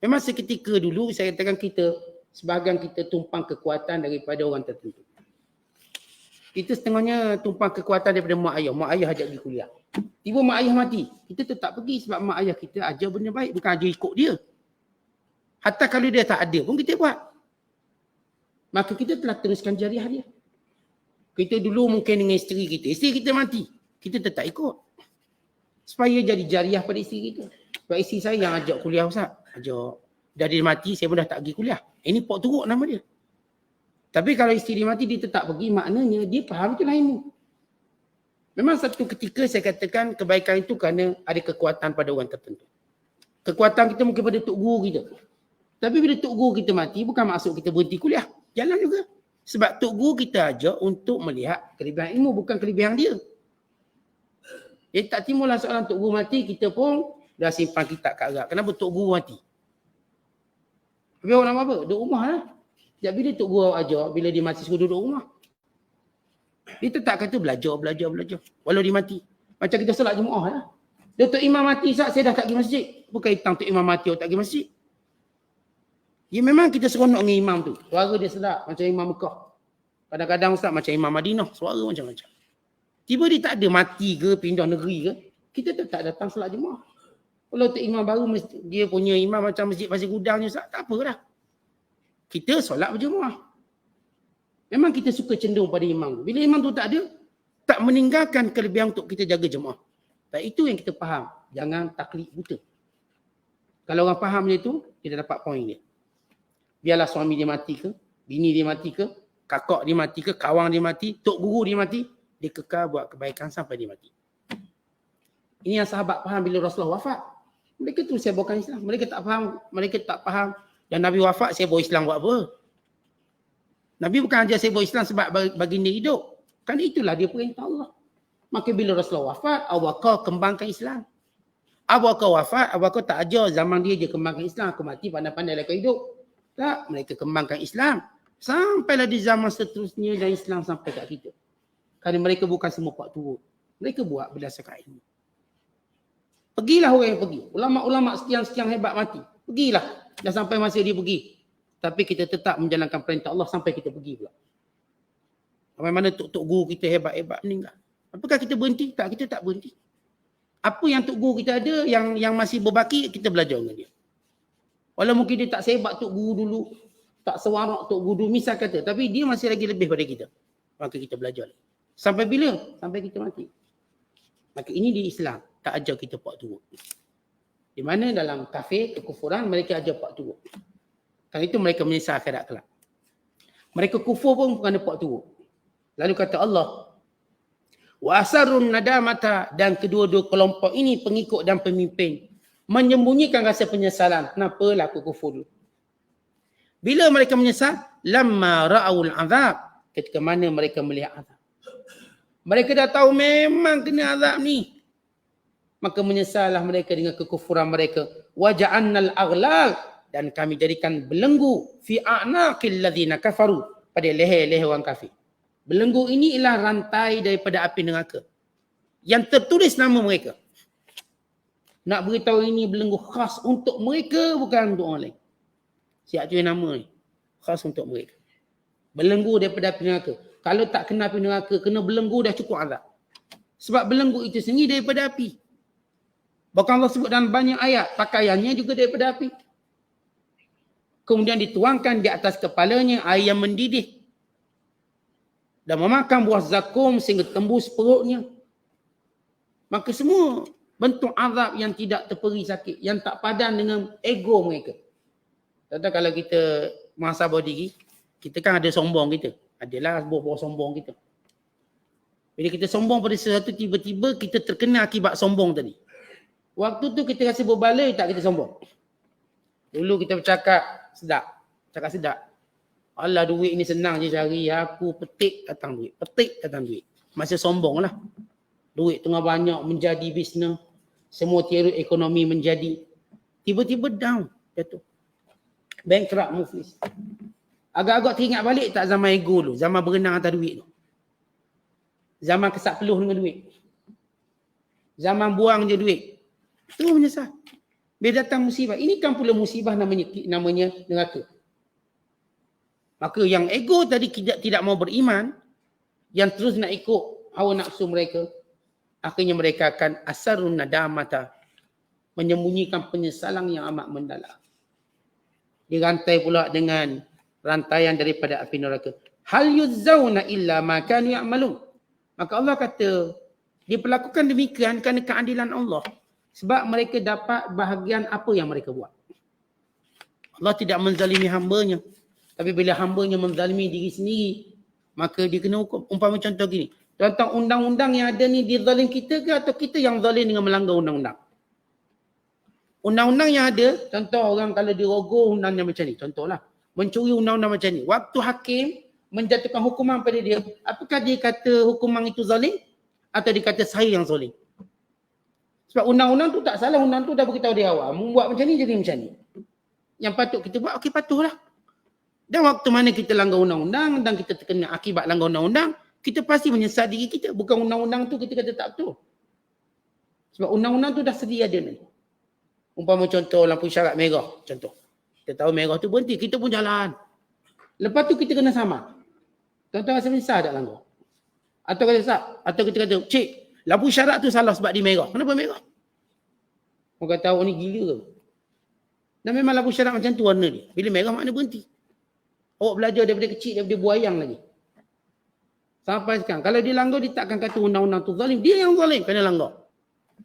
Speaker 2: Memang seketika dulu saya katakan kita, sebahagian kita tumpang kekuatan daripada orang tertentu. Kita setengahnya tumpang kekuatan daripada mak ayah. Mak ayah ajak pergi kuliah. Tiba mak ayah mati. Kita tetap pergi sebab mak ayah kita ajar benda baik. Bukan ajar ikut dia. Hatta kalau dia tak ada pun kita buat. Maka kita telah teruskan jariah dia. Kita dulu mungkin dengan isteri kita mati. Kita tetap ikut. Supaya jadi jariah pada isteri kita. Sebab isteri saya yang ajak kuliah Ustaz. Ajak. Dah dia mati, saya pun dah tak pergi kuliah. Ini Pok Turuk nama dia. Tapi kalau isteri dia mati, dia tetap pergi. Maknanya dia faham itulah ilmu. Memang satu ketika saya katakan kebaikan itu kerana ada kekuatan pada orang tertentu. Kekuatan kita mungkin pada Tok Guru kita. Tapi bila Tok Guru kita mati, bukan maksud kita berhenti kuliah. Jalan juga. Sebab Tok Guru kita ajak untuk melihat kelebihan ilmu, bukan kelebihan dia. Jadi tak timbullah soalan Tok Guru mati, kita pun dah simpan kitab kat Arab. Kenapa Tok Guru mati? Habis orang apa? Duduk rumah lah. Sekejap bila Tok Guru ajak, bila dia mati suruh duduk rumah. Dia tetap kata belajar. Walau dia mati. Macam kita solat Jumaat lah. Datuk Imam mati, saya dah tak pergi masjid. Bukan hitang Tok Imam mati, tak pergi masjid. Ya memang kita seronok dengan imam tu. Suara dia sedap macam Imam Mekah. Kadang-kadang Ustaz macam Imam Madinah. Suara macam-macam. Tiba dia tak ada mati ke, pindah negeri ke. Kita tetap datang solat Jumaat. Kalau Tok Imam baru, dia punya imam macam masjid Pasir Gudang ni Ustaz, tak apa dah. Kita solat berjemaah. Memang kita suka cenderung pada imam. Bila imam tu tak ada, tak meninggalkan kelebihan untuk kita jaga jemaah. Dan itu yang kita faham. Jangan taklid buta. Kalau orang faham dia tu, kita dapat poin dia. Biarlah suami dia mati ke, bini dia mati ke, kakak dia mati ke, kawan dia mati, tok guru dia mati, dia kekal buat kebaikan sampai dia mati. Ini yang sahabat faham bila Rasulullah wafat. Mereka tu saya bawakan Islam. Mereka tak faham. Dan Nabi wafat, saya bawa Islam buat apa? Nabi bukan ajar saya bawa Islam sebab baginda hidup. Kan itulah dia perintah Allah. Maka bila Rasulullah wafat, Abu Bakar kembangkan Islam. Abu Bakar wafat, Abu Bakar tak ajar zaman dia je kembangkan Islam. Aku mati pandai-pandai lah kau hidup. Tak, mereka kembangkan Islam. Sampailah di zaman seterusnya dan Islam sampai kat kita. Kerana mereka bukan semua Pak Turut. Mereka buat berdasarkan ilmu. Pergilah orang yang pergi. Ulama-ulama sekian-sekian hebat mati. Pergilah. Dah sampai masa dia pergi. Tapi kita tetap menjalankan perintah Allah sampai kita pergi pula. Bagaimana tok guru kita hebat-hebat meninggal. Apakah kita berhenti? Tak, kita tak berhenti. Apa yang tok guru kita ada yang masih berbaki, kita belajar dengan dia. Walau mungkin dia tak sehebat tok guru dulu, tak sewarak tok guru dulu, misal kata, tapi dia masih lagi lebih pada kita. Maka kita belajar. Sampai bila? Sampai kita mati. Maka ini di Islam, tak ajar kita Pak Turut. Di mana dalam kafir, kekufuran, mereka ajar Pak Turut. Kerana itu mereka menyesal akhirat kelak. Mereka kufur pun kerana Pak Turut. Lalu kata Allah, wa asarun nadamata, dan kedua-dua kelompok ini pengikut dan pemimpin menyembunyikan rasa penyesalan. Kenapa lah aku kufur dulu? Bila mereka menyesal, lamma ra'aul azab, ketika mana mereka melihat azab. Mereka dah tahu memang kena azab ni. Maka menyesallah mereka dengan kekufuran mereka. Wa ja'annal aghlal, dan kami jadikan belenggu fi a'naqil ladzina kafaru, pada leher-leher orang kafir. Belenggu ini ialah rantai daripada api neraka yang tertulis nama mereka. Nak beritahu ini belenggu khas untuk mereka, bukan untuk orang lain. Siap tu nama ni. Khas untuk mereka. Belenggu daripada api neraka. Kalau tak kena api neraka, kena belenggu dah cukup azab. Sebab belenggu itu sendiri daripada api. Bahkan Allah sebut dalam banyak ayat, pakaiannya juga daripada api. Kemudian dituangkan di atas kepalanya air yang mendidih. Dan memakan buah zakum sehingga tembus perutnya. Maka semua bentuk azab yang tidak terperi sakit, yang tak padan dengan ego mereka. Contoh kalau kita muhasabah diri, kita kan ada sombong kita. Adalah buah-buah sombong kita. Bila kita sombong pada sesuatu, tiba-tiba kita terkena akibat sombong tadi. Waktu tu kita rasa berbaloi tak kita sombong. Dulu kita bercakap sedap. Cakap sedap. Alah duit ni senang je cari. Aku petik datang duit. Petik datang duit. Masih sombong lah. Duit tengah banyak menjadi bisnes. Semua teori ekonomi menjadi. Tiba-tiba down. Jatuh. Bankrupt muflis. Agak-agak teringat balik tak zaman ego dulu. Zaman berenang atas duit tu. Zaman kesat peluh dengan duit. Zaman buang je duit. Terus menyesal. Bila datang musibah. Ini kan pula musibah namanya neraka. Maka yang ego tadi tidak mau beriman, yang terus nak ikut hawa nafsu mereka, akhirnya mereka akan asarun nadamata, menyembunyikan penyesalan yang amat mendalam. dirantai pula dengan rantaian daripada api neraka. Hal yuzzauna illa ma kanu ya'malun. Maka Allah kata, diperlakukan demikian kerana keadilan Allah. Sebab mereka dapat bahagian apa yang mereka buat. Allah tidak menzalimi hambanya. Tapi bila hambanya menzalimi diri sendiri, maka dia kena hukum. Umpama contoh gini. Contoh undang-undang yang ada ni dizalim kita ke atau kita yang zalim dengan melanggar undang-undang? Undang-undang yang ada, contoh orang kalau dirogoh undangnya macam ni. Contohlah. Mencuri undang-undang macam ni. Waktu hakim menjatuhkan hukuman pada dia, apakah dia kata hukuman itu zalim? Atau dia kata saya yang zalim? Sebab undang-undang tu tak salah. Undang tu dah beritahu dia awal. Membuat macam ni jadi macam ni. Yang patut kita buat, okey patuhlah. Dan waktu mana kita langgar undang-undang dan kita terkena akibat langgar undang-undang, kita pasti menyesal diri kita. Bukan undang-undang tu kita kata tak betul. Sebab undang-undang tu dah sedia ada ni. Umpama contoh lampu isyarat merah. Contoh. Kita tahu merah tu berhenti. Kita pun jalan. Lepas tu kita kena sama. Tuan-tuan rasa menyesal tak langgar? Atau kata tak? Atau kita kata, cik, lampu isyarat tu salah sebab dia merah. Kenapa merah? Orang kata, oh ni gila ke? Dan memang lampu isyarat macam tu warna dia. Bila merah makna berhenti. Awak belajar daripada kecil, daripada buayang lagi. Sampai sekarang. Kalau dia langgar, dia takkan kata undang-undang tu zalim. Dia yang zalim kena langgar.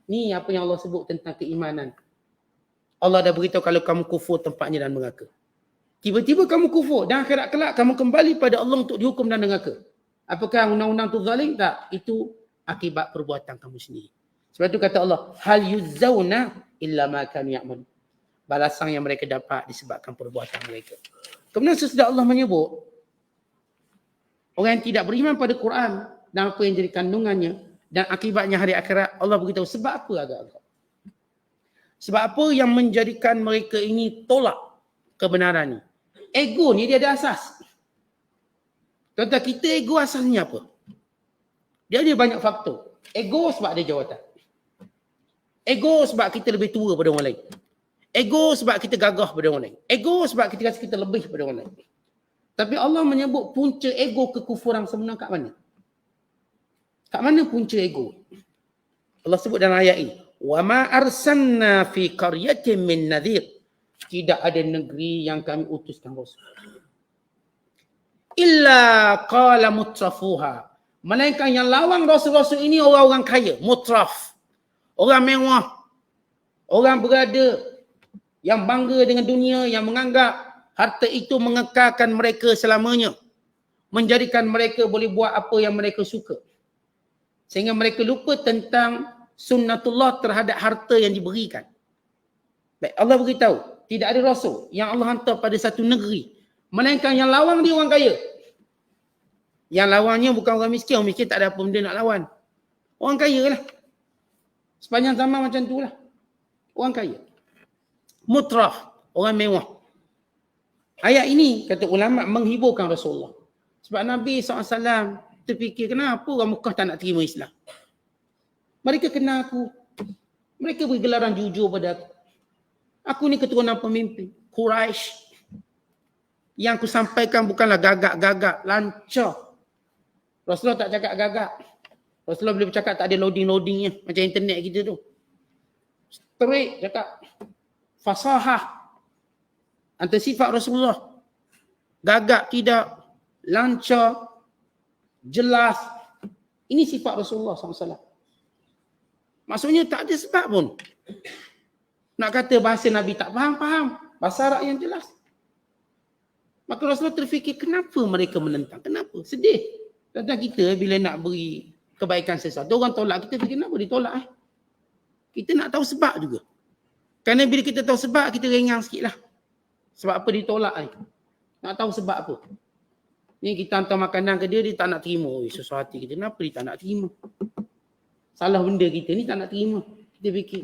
Speaker 2: Ni apa yang Allah sebut tentang keimanan. Allah dah beritahu kalau kamu kufur tempatnya dan neraka. Tiba-tiba kamu kufur dan akhirat kelak kamu kembali pada Allah untuk dihukum dan neraka. Apakah undang-undang tu zalim? Tak. Itu akibat perbuatan kamu sendiri. Sebab itu kata Allah, hal yuzzauna illa ma kanu ya'malun. Balasan yang mereka dapat disebabkan perbuatan mereka. Kemudian sesudah Allah menyebut orang yang tidak beriman pada Quran dan apa yang jadi kandungannya dan akibatnya hari akhirat, Allah beritahu sebab apa agak-agak. Sebab apa yang menjadikan mereka ini tolak kebenaran ni. Ego ni dia ada asas. Tuan-tuan, kita ego asasnya apa? Dia ada banyak faktor. Ego sebab ada jawatan. Ego sebab kita lebih tua pada orang lain. Ego sebab kita gagah pada orang lain. Ego sebab kita rasa kita lebih pada orang lain. Tapi Allah menyebut punca ego kekufuran sebenar kat mana? Kat mana punca ego? Allah sebut dalam ayat ini. Wa ma arsalna fi qaryatin min nadhir. Tidak ada negeri yang kami utuskan rasul. Illa qala mutrafuha. Melainkan yang lawang rasul-rasul ini orang-orang kaya, mutraf. Orang mewah. Orang berada yang bangga dengan dunia, yang menganggap harta itu mengekalkan mereka selamanya. Menjadikan mereka boleh buat apa yang mereka suka. Sehingga mereka lupa tentang sunnatullah terhadap harta yang diberikan. Baik, Allah beritahu, tidak ada rasul yang Allah hantar pada satu negeri. Melainkan yang lawan dia orang kaya. Yang lawannya bukan orang miskin. Orang miskin tak ada apa benda nak lawan. Orang kaya lah. Sepanjang zaman macam tu lah. Orang kaya. Mutraf. Orang mewah. Ayat ini, kata ulama, menghiburkan Rasulullah. Sebab Nabi SAW terfikir, kenapa orang Mekah tak nak terima Islam? Mereka kenal aku. Mereka beri gelaran jujur pada aku. Aku ni keturunan pemimpin. Quraisy. Yang aku sampaikan bukanlah gagak-gagak. Lancar. Rasulullah tak cakap gagak. Rasulullah boleh bercakap tak ada loading-loadingnya. Macam internet kita tu. Straight cakap. Fasahah. Antara sifat Rasulullah. Gagak tidak. Lancar. Jelas. Ini sifat Rasulullah SAW. Maksudnya tak ada sebab pun. Nak kata bahasa Nabi tak faham. Bahasa Arab yang jelas. Maka Rasulullah terfikir, kenapa mereka menentang? Kenapa? Sedih. Tentang kita bila nak beri kebaikan sesuatu, orang tolak kita, fikir kenapa ditolak? Kita nak tahu sebab juga. Kerana bila kita tahu sebab, kita ringan sikit lah. Sebab apa ditolak ni? Nak tahu sebab apa? Ni kita hantar makanan ke dia, dia tak nak terima. Susah hati kita, kenapa dia tak nak terima? Salah benda kita ni tak nak terima. Kita fikir,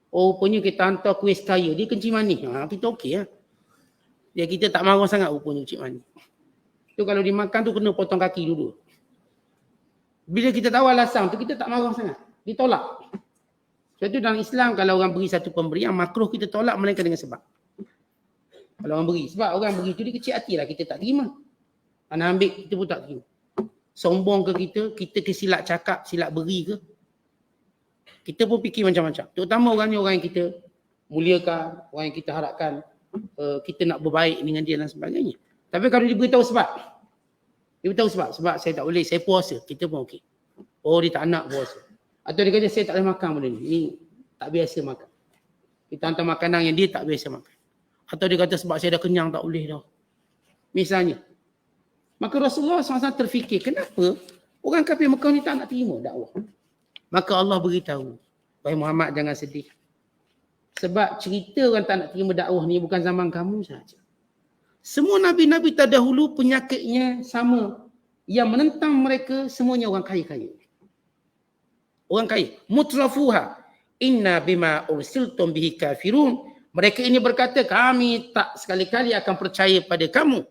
Speaker 2: oh rupanya kita hantar kuih kaya, dia kencing manis. Kita okey lah. Dia kita tak marah sangat rupanya kencing manis. Tu kalau dimakan tu kena potong kaki dulu. Bila kita tahu alasan tu, kita tak marah sangat. Ditolak. Sebab tu dalam Islam, kalau orang beri satu pemberian, makruh kita tolak melainkan dengan sebab. Kalau orang beri. Sebab orang beri tu dia kecil hati lah, kita tak terima. Anak ambil, kita pun tak terima. Sombong ke kita ke silap cakap, silap beri ke. Kita pun fikir macam-macam. Terutama orang ni orang yang kita muliakan, orang yang kita harapkan kita nak berbaik dengan dia dan sebagainya. Tapi kalau dia beritahu sebab saya tak boleh, saya puasa, kita pun okey. Oh, dia tak nak puasa. Atau dia kata saya tak boleh makan benda ni. Ni tak biasa makan. Kita hantar makanan yang dia tak biasa makan. Atau dia kata sebab saya dah kenyang tak boleh dah. Misalnya. Maka Rasulullah SAW terfikir, kenapa orang kafir Mekah ni tak nak terima dakwah? Maka Allah beritahu, wahai Muhammad jangan sedih. Sebab cerita orang tak nak terima dakwah ni bukan zaman kamu saja. Semua nabi-nabi terdahulu penyakitnya sama. Yang menentang mereka semuanya orang kaya-kaya. Orang kaya. Mutrafuha. Inna bima ursiltum bihi kafirun. Mereka ini berkata, kami tak sekali-kali akan percaya pada kamu.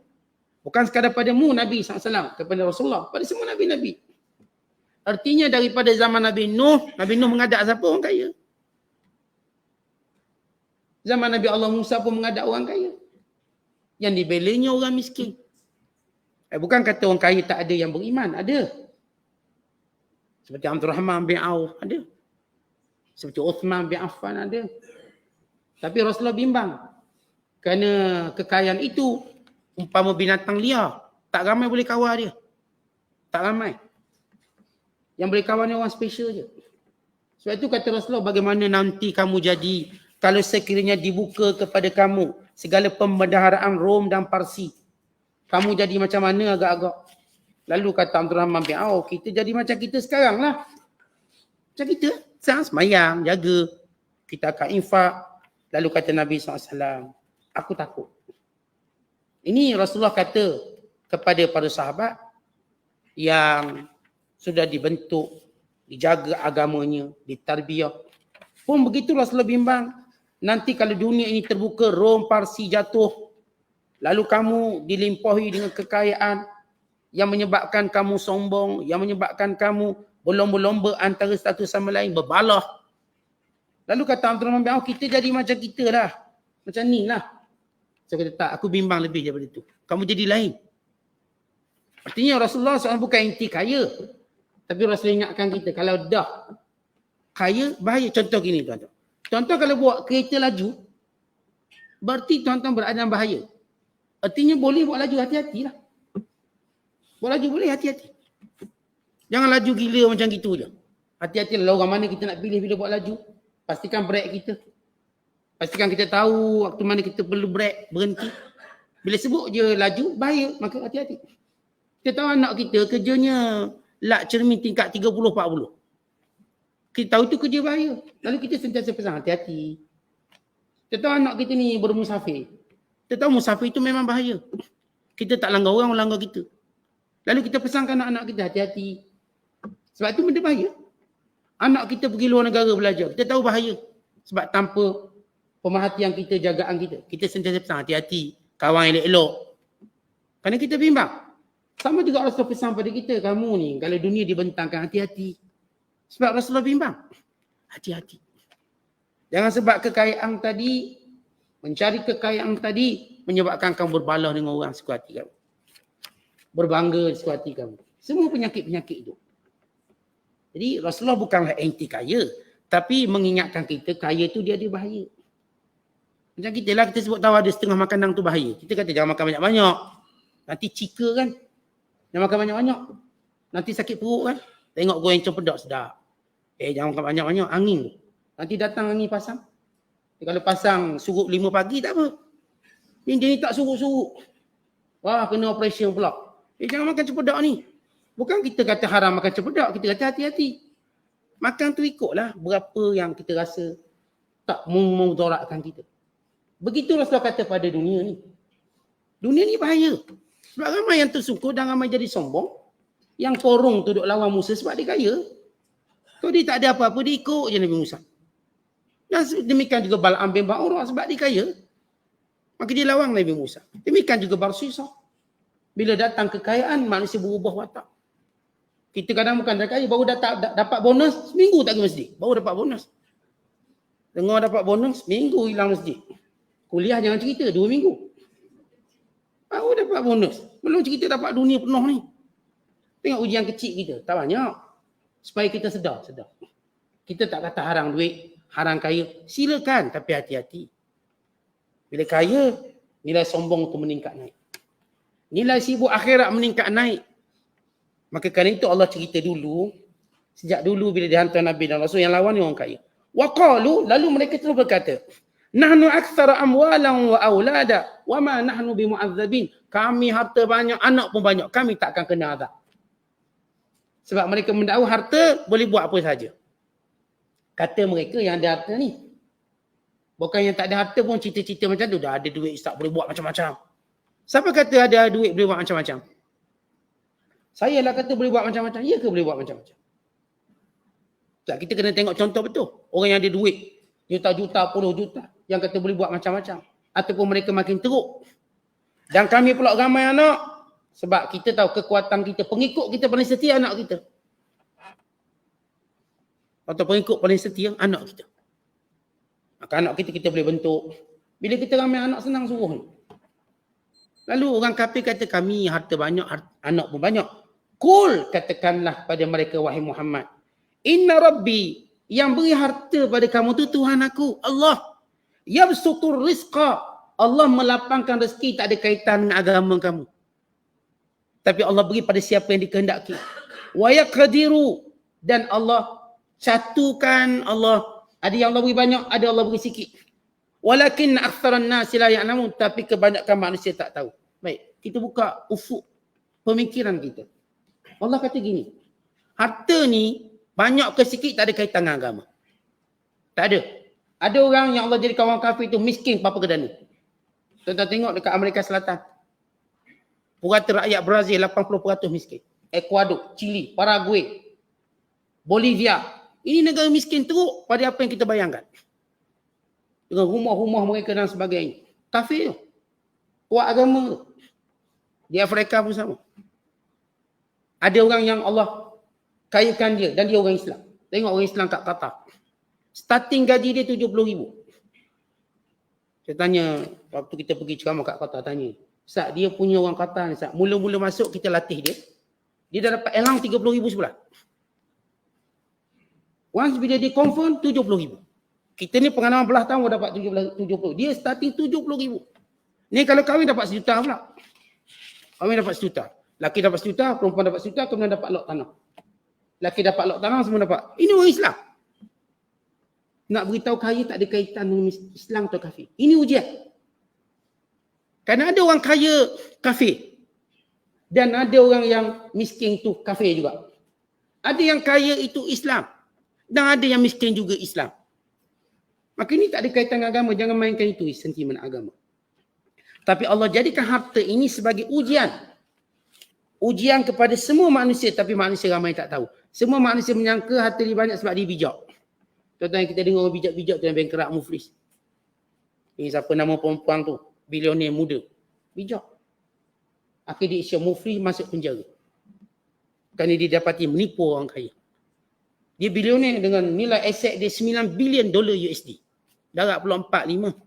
Speaker 2: Bukan sekadar padamu Nabi SAW, kepada Rasulullah, pada semua Nabi-Nabi. Artinya daripada zaman Nabi Nuh mengadap siapa? Orang kaya. Zaman Nabi Allah Musa pun mengadap orang kaya. Yang dibelanya orang miskin. Bukan kata orang kaya tak ada yang beriman, ada. Seperti Abdul Rahman bin Auf, ada. Seperti Uthman bin Affan, ada. Tapi Rasulullah bimbang. Kerana kekayaan itu umpama binatang liar. Tak ramai boleh kawal dia. Tak ramai. Yang boleh kawal ni orang special je. Sebab itu kata Rasulullah, bagaimana nanti kamu jadi kalau sekiranya dibuka kepada kamu segala pembendaharaan Rom dan Parsi. Kamu jadi macam mana agak-agak. Lalu kata Abdul Rahman bin Auf, kita jadi macam kita sekarang lah. Macam kita. Semayang, jaga. Kita akan infak. Lalu kata Nabi SAW, aku takut. Ini Rasulullah kata kepada para sahabat yang sudah dibentuk, dijaga agamanya, ditarbiyah. Pun begitu Rasulullah bimbang. Nanti kalau dunia ini terbuka, Rom, Parsi jatuh. Lalu kamu dilimpahi dengan kekayaan yang menyebabkan kamu sombong, yang menyebabkan kamu berlomba-lomba antara satu sama lain, berbalah. Lalu kata Abdul Rahman bin Auf, kita jadi macam kita lah. Macam ni lah. Saya kata tak, aku bimbang lebih daripada itu. Kamu jadi lain. Artinya Rasulullah SAW bukan inti kaya. Tapi Rasulullah ingatkan kita, kalau dah kaya, bahaya. Contoh gini tuan-tuan. Contoh kalau buat kereta laju, berarti tuan-tuan berada dalam bahaya. Artinya boleh buat laju, hati-hatilah. Buat laju boleh, hati-hati. Jangan laju gila macam gitu je. Hati-hatilah orang mana kita nak pilih bila buat laju. Pastikan brek kita. Pastikan kita tahu waktu mana kita perlu brek, berhenti. Bila sebut je laju, bahaya, maka hati-hati. Kita tahu anak kita kerjanya lak cermin tingkat 30-40. Kita tahu itu kerja bahaya. Lalu kita sentiasa pesan, hati-hati. Kita tahu anak kita ni bermusafir. Kita tahu musafir itu memang bahaya. Kita tak langgar orang langgar kita. Lalu kita pesankan anak-anak kita, hati-hati. Sebab itu benda bahaya. Anak kita pergi luar negara belajar. Kita tahu bahaya. Sebab tanpa pemerhatian kita, jagaan kita. Kita sentiasa pesan, hati-hati. Kawan elok-elok. Kerana kita bimbang. Sama juga Rasulullah pesan pada kita, kamu ni kalau dunia dibentangkan, hati-hati. Sebab Rasulullah bimbang. Hati-hati. Jangan sebab kekayaan tadi, mencari kekayaan tadi, menyebabkan kamu berbalah dengan orang suka hati kamu. Berbangga suka hati kamu. Semua penyakit-penyakit itu. Jadi Rasulullah bukanlah anti kaya. Tapi mengingatkan kita, kaya tu dia ada bahaya. Macam kita lah, kita sebut tahu ada setengah makanan tu bahaya. Kita kata jangan makan banyak-banyak. Nanti cika kan. Jangan makan banyak-banyak. Nanti sakit perut kan. Tengok goreng cempedak sedap. Jangan makan banyak-banyak. Angin tu. Nanti datang angin pasang. Kalau pasang surup 5 pagi tak apa. Dia ni tak surup-surup. Wah, kena operation pula. Jangan makan cempedak ni. Bukan kita kata haram makan cempedak. Kita kata hati-hati. Makan tu ikutlah berapa yang kita rasa tak memudaratkan kita. Begitu Rasulullah kata pada dunia ni. Dunia ni bahaya. Sebab ramai yang tersukur dan ramai jadi sombong. Yang korong tu duk lawan Musa sebab dia kaya. Kalau dia tak ada apa-apa, dia ikut je Nabi Musa. Dan demikian juga Bal'am bin Ba'urah sebab dia kaya. Maka dia lawan Nabi Musa. Demikian juga Barsisah. Bila datang kekayaan, manusia berubah watak. Kita kadang bukan dah kaya, baru dapat bonus, seminggu tak ke masjid. Baru dapat bonus. Dengar dapat bonus, seminggu hilang masjid. Kuliah jangan cerita, 2 minggu. Baru dapat bonus. Belum cerita dapat dunia penuh ni. Tengok ujian kecil kita, tak banyak. Supaya kita sedar. Kita tak kata haram duit, haram kaya. Silakan, tapi hati-hati. Bila kaya, nilai sombong tu meningkat naik. Nilai sibuk akhirat meningkat naik. Maka kerana itu Allah cerita dulu, sejak dulu bila dihantar Nabi dan Rasul, yang lawan ni orang kaya. Wa qalu, lalu mereka terus berkata, nahnu aktsara amwalan wa aulada wa ma nahnu bimu'adzabin. Kami harta banyak, anak pun banyak, kami tak akan kena azab. Sebab mereka mendakwa harta boleh buat apa saja. Kata mereka yang ada harta ni. Bukan yang tak ada harta pun cerita-cerita macam tu. Dah ada duit, Ustaz boleh buat macam-macam. Siapa kata ada duit boleh buat macam-macam? Saya lah kata boleh buat macam-macam. Ya ke boleh buat macam-macam? Tak, kita kena tengok contoh betul. Orang yang ada duit, juta-juta, puluh juta, yang kata boleh buat macam-macam. Ataupun mereka makin teruk. Dan kami pula ramai anak. Sebab kita tahu kekuatan kita. Pengikut kita paling setia anak kita. Atau pengikut paling setia anak kita. Maka anak kita boleh bentuk. Bila kita ramai anak senang suruh ni. Lalu orang kafir kata kami harta banyak, anak pun banyak. Kul, katakanlah pada mereka wahai Muhammad. Inna Rabbi, yang beri harta pada kamu tu Tuhan aku, Allah. Yabsutur rizqa, Allah melapangkan rezeki, tak ada kaitan dengan agama kamu. Tapi Allah beri pada siapa yang dikehendaki. Wa yaqdiru, dan Allah satukan Allah. Ada yang Allah beri banyak, ada Allah beri sikit. Walakin aktsaran nasi la ya'lamun, tapi kebanyakan manusia tak tahu. Baik, kita buka ufuk pemikiran kita. Allah kata gini, harta ni banyak ke sikit tak ada kaitan dengan agama. Tak ada. Ada orang yang Allah jadikan orang kafir tu miskin papa kedana. Tuan-tuan tengok dekat Amerika Selatan. Purata rakyat Brazil 80% miskin. Ecuador, Chile, Paraguay, Bolivia. Ini negara miskin teruk pada apa yang kita bayangkan. Dengan rumah-rumah mereka dan sebagainya. Kafir tu. Kuat agama tu. Di Afrika pun sama. Ada orang yang Allah kayakan dia dan dia orang Islam. Tengok orang Islam kat Qatar. Starting gaji dia 70,000. Saya tanya, waktu kita pergi ceramah kat Qatar, tanya. Ustaz, dia punya orang Qatar ni, Ustaz. Mula-mula masuk kita latih dia. Dia dah dapat elang 30,000 sebulan. Once bila dia confirm, 70,000. Kita ni pengalaman belah tahun dapat 70. Dia starting 70,000. Ni kalau kahwin dapat 1 juta pula. Kahwin dapat 1 juta. Laki dapat 1 juta, perempuan dapat 1 juta, kemudian dapat lot tanah. Laki dapat lot tanah, semua dapat. Ini orang Islam. Nak beritahu kaya tak ada kaitan dengan Islam atau kafir. Ini ujian. Kerana ada orang kaya kafir. Dan ada orang yang miskin tu kafir juga. Ada yang kaya itu Islam. Dan ada yang miskin juga Islam. Maka ini tak ada kaitan dengan agama. Jangan mainkan itu sentimen agama. Tapi Allah jadikan harta ini sebagai ujian. Ujian kepada semua manusia. Tapi manusia ramai tak tahu. Semua manusia menyangka harta dia banyak sebab dia bijak. Contohnya kita dengar orang bijak-bijak tu yang bankrupt muflis. Ini siapa nama perempuan tu? Bilioner muda. Bijak. Akhir dia isyak muflis masuk penjara. Kerana dia dapati menipu orang kaya. Dia bilioner dengan nilai aset dia $9 bilion USD. Darab pula 4-5.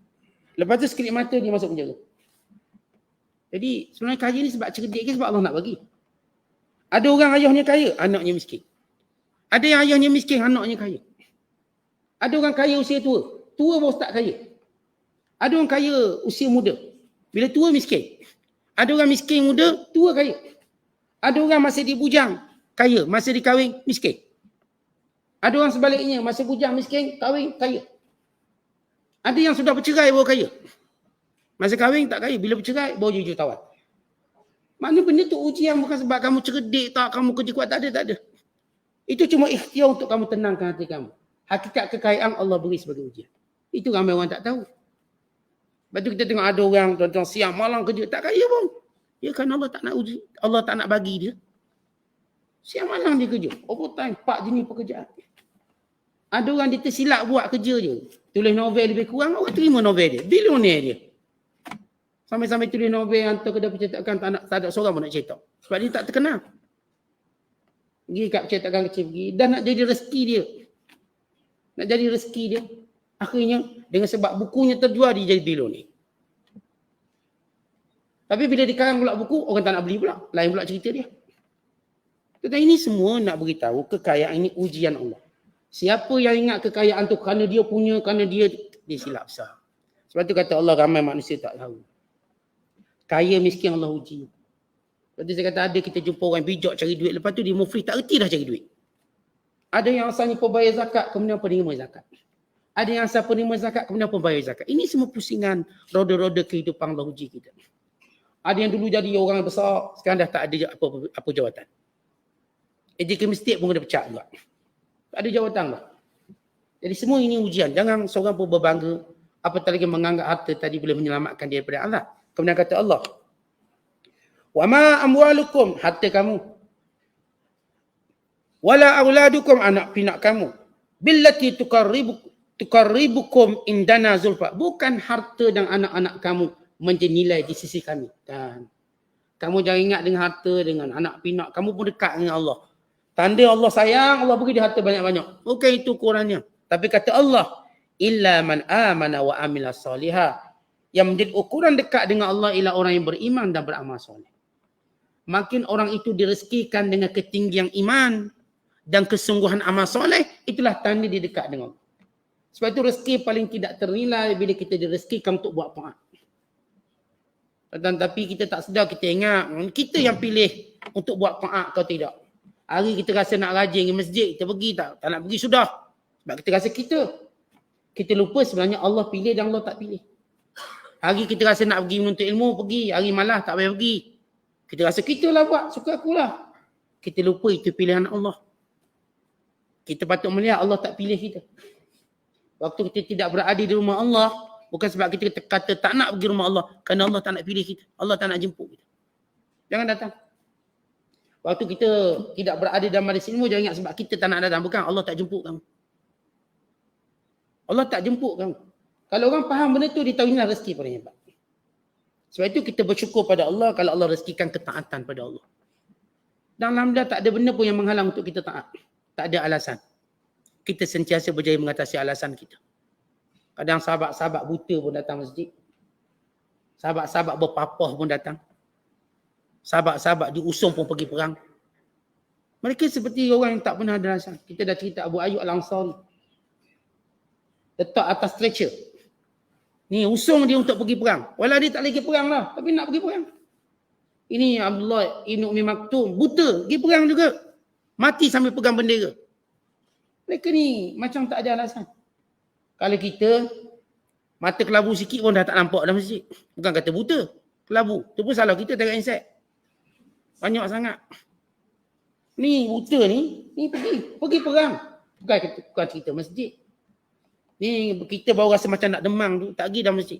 Speaker 2: Lepas tu sekelip mata dia masuk penjara. Jadi sebenarnya kaya ni sebab cerdik ke sebab Allah nak bagi. Ada orang ayahnya kaya, anaknya miskin. Ada yang ayahnya miskin, anaknya kaya. Ada orang kaya usia tua. Tua baru start kaya. Ada orang kaya usia muda. Bila tua miskin. Ada orang miskin muda, tua kaya. Ada orang masih di bujang, kaya. Masih di kahwin, miskin. Ada orang sebaliknya, masih bujang, miskin, kahwin, kaya. Ada yang sudah bercerai baru kaya. Masa kahwin tak kaya. Bila bercerai, baru jadi jutawan. Maknanya benda tu ujian bukan sebab kamu cerdik tak, kamu kerja kuat, tak ada, tak ada. Itu cuma ikhtiar untuk kamu tenangkan hati kamu. Hakikat kekayaan Allah beri sebagai ujian. Itu ramai orang tak tahu. Lepas tu kita tengok ada orang tuan-tuan siang malam kerja tak kaya pun. Ya kan Allah tak nak uji, Allah tak nak bagi dia. Siang malam dia kerja. Overtime, 4 jenis pekerjaan. Ada orang dia tersilap buat kerja je. Tulis novel lebih kurang, orang terima novel dia. Bilioner dia. Sampai-sampai tulis novel hantar kedai percetakan tak ada seorang pun nak cetak. Sebab dia tak terkenal. Pergi kat percetakan kecil pergi. Dan nak jadi rezeki dia. Nak jadi rezeki dia. Akhirnya dengan sebab bukunya terjual dia jadi bilioner. Tapi bila dikarang pula buku, orang tak nak beli pula. Lain pula cerita dia. Tetapi ini semua nak beritahu kekayaan ini ujian Allah. Siapa yang ingat kekayaan tu kerana dia punya, kerana dia silap besar. Sebab tu kata Allah ramai manusia tak tahu. Kaya miskin Allah uji. Sebab tu saya kata ada kita jumpa orang bijak cari duit. Lepas tu dia muflis tak erti dah cari duit. Ada yang asalnya pembayar zakat kemudian penerima zakat. Ada yang asal penerima zakat kemudian pembayar zakat. Ini semua pusingan roda-roda kehidupan Allah uji kita. Ada yang dulu jadi orang besar, sekarang dah tak ada apa jawatan. Jika mistake pun kena pecah juga. Tak ada jawatan lah. Jadi semua ini ujian. Jangan seorang pun berbangga, apatah lagi menganggap harta tadi boleh menyelamatkan dia daripada Allah. Kemudian kata Allah, wa ma amwalukum, harta kamu, wala auladukum, anak pinak kamu, billati tuqarribukum indana zulfa, bukan harta dan anak-anak kamu menjadi nilai di sisi kami. Dan kamu jangan ingat dengan harta, dengan anak pinak, kamu pun dekat dengan Allah. Tanda Allah sayang, Allah beri dia harta banyak-banyak. Bukan itu ukurannya. Tapi kata Allah, illa man amana wa amila salihah. Yang menjadi ukuran dekat dengan Allah ialah orang yang beriman dan beramal soleh. Makin orang itu direzekikan dengan ketinggian iman dan kesungguhan amal soleh, itulah tanda dia dekat dengan Allah. Sebab itu rezeki paling tidak ternilai bila kita direzekikan untuk buat taat. Tapi kita tak sedar, kita ingat kita yang pilih untuk buat taat atau tidak. Hari kita rasa nak rajin ke masjid, kita pergi tak? Tak nak pergi sudah. Sebab kita rasa kita lupa sebenarnya Allah pilih dan Allah tak pilih. Hari kita rasa nak pergi menuntut ilmu, pergi. Hari malas tak payah pergi. Kita rasa kita lah buat, suka akulah. Kita lupa itu pilihan Allah. Kita patut melihat Allah tak pilih kita. Waktu kita tidak berada di rumah Allah, bukan sebab kita kata tak nak pergi rumah Allah, kerana Allah tak nak pilih kita. Allah tak nak jemput kita. Jangan datang. Waktu kita tidak berada dalam majlis ilmu, jangan ingat sebab kita tak nak datang. Bukan, Allah tak jemput kamu. Allah tak jemput kamu. Kalau orang faham benda tu, dia tahu inilah rezeki paling hebat. Sebab itu kita bersyukur pada Allah kalau Allah rezekikan ketaatan pada Allah. Dan alhamdulillah tak ada benda pun yang menghalang untuk kita taat. Tak ada alasan. Kita sentiasa berjaya mengatasi alasan kita. Kadang sahabat-sahabat buta pun datang masjid. Sahabat-sahabat berpapah pun datang. Sahabat-sahabat diusung pun pergi perang. Mereka seperti orang yang tak pernah ada alasan. Kita dah cerita Abu Ayyub Al-Ansari. Letak atas stretcher. Ni usung dia untuk pergi perang. Walau dia tak lagi perang lah. Tapi nak pergi perang. Ini Abdullah Ibn Umi Maktum. Buta. Pergi perang juga. Mati sambil pegang bendera. Mereka ni macam tak ada alasan. Kalau kita mata kelabu sikit pun dah tak nampak dalam masjid. Bukan kata buta. Kelabu. Itu pun salah kita tengok insek. Banyak sangat. Ni buta ni pergi perang. Bukan cerita masjid. Ni kita baru rasa macam nak demang tu, tak pergi dalam masjid.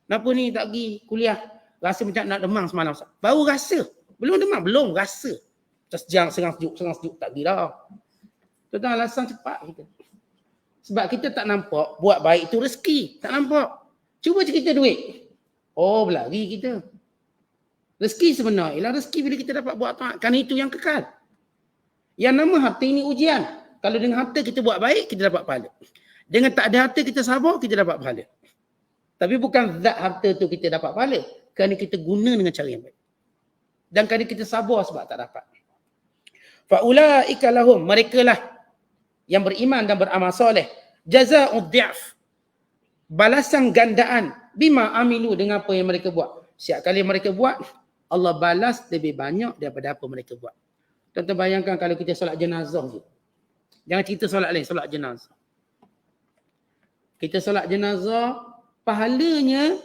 Speaker 2: Kenapa ni tak pergi kuliah? Rasa macam nak demang semalam. Baru rasa. Belum demang, belum rasa. Macam serang sejuk, tak pergi dah. Itu dah alasan cepat kita. Sebab kita tak nampak buat baik itu rezeki. Tak nampak. Cuba cerita duit. Oh, berlari kita. Rezeki sebenar ialah rezeki bila kita dapat buat taat. Kerana itu yang kekal. Yang nama harta ini ujian. Kalau dengan harta kita buat baik, kita dapat pahala. Dengan tak ada harta kita sabar, kita dapat pahala. Tapi bukan zat harta tu kita dapat pahala. Kerana kita guna dengan cara yang baik. Dan kerana kita sabar sebab tak dapat. Fa'ulaika lahum, mereka lah yang beriman dan beramal soleh. Jaza'ud di'af. Balasan gandaan. Bima amilu, dengan apa yang mereka buat. Setiap kali mereka buat, Allah balas lebih banyak daripada apa mereka buat. Tuan-tuan bayangkan kalau kita solat jenazah je. Jangan cerita solat lain, solat jenazah. Kita solat jenazah, pahalanya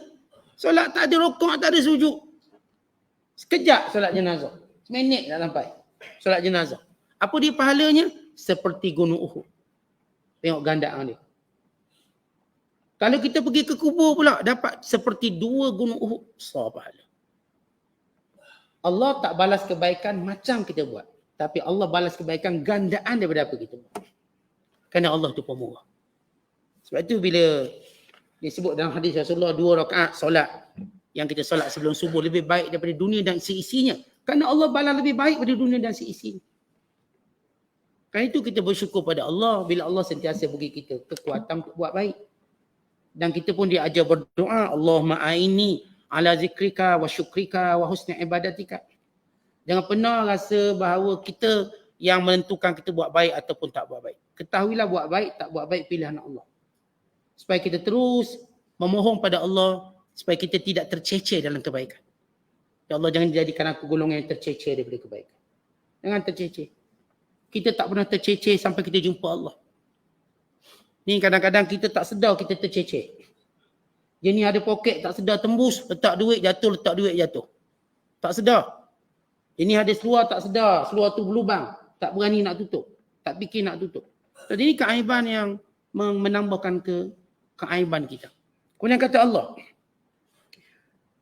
Speaker 2: solat tak ada rukuk, tak ada sujud. Sekejap solat jenazah. Seminit dah sampai. Solat jenazah. Apa dia pahalanya? Seperti gunung Uhud. Tengok gandaan dia. Kalau kita pergi ke kubur pula, dapat seperti 2 gunung Uhud. Besar pahala. Allah tak balas kebaikan macam kita buat. Tapi Allah balas kebaikan gandaan daripada apa kita buat. Kerana Allah tu pemurah. Sebab itu bila disebut dalam hadis Rasulullah 2 rakaat solat yang kita solat sebelum subuh lebih baik daripada dunia dan seisinya. Kerana Allah balas lebih baik daripada dunia dan seisinya. Kerana itu kita bersyukur pada Allah bila Allah sentiasa bagi kita kekuatan untuk buat baik. Dan kita pun diajar berdoa, Allahumma a'inni ala zikrika wa syukrika wa husni ibadatika. Jangan pernah rasa bahawa kita yang menentukan kita buat baik ataupun tak buat baik. Ketahuilah buat baik, tak buat baik pilihan Allah. Supaya kita terus memohon pada Allah supaya kita tidak tercecer dalam kebaikan. Ya Allah, jangan jadikan aku golongan yang tercecer daripada kebaikan. Jangan tercecer. Kita tak pernah tercecer sampai kita jumpa Allah. Ni kadang-kadang kita tak sedar kita tercecer. Dia ni ada poket tak sedar tembus, letak duit jatuh, letak duit jatuh. Tak sedar. Dia ni ada seluar tak sedar, seluar tu berlubang, tak berani nak tutup, tak fikir nak tutup. Jadi ini keaiban yang menambahkan keaiban kita. Kemudian kata Allah,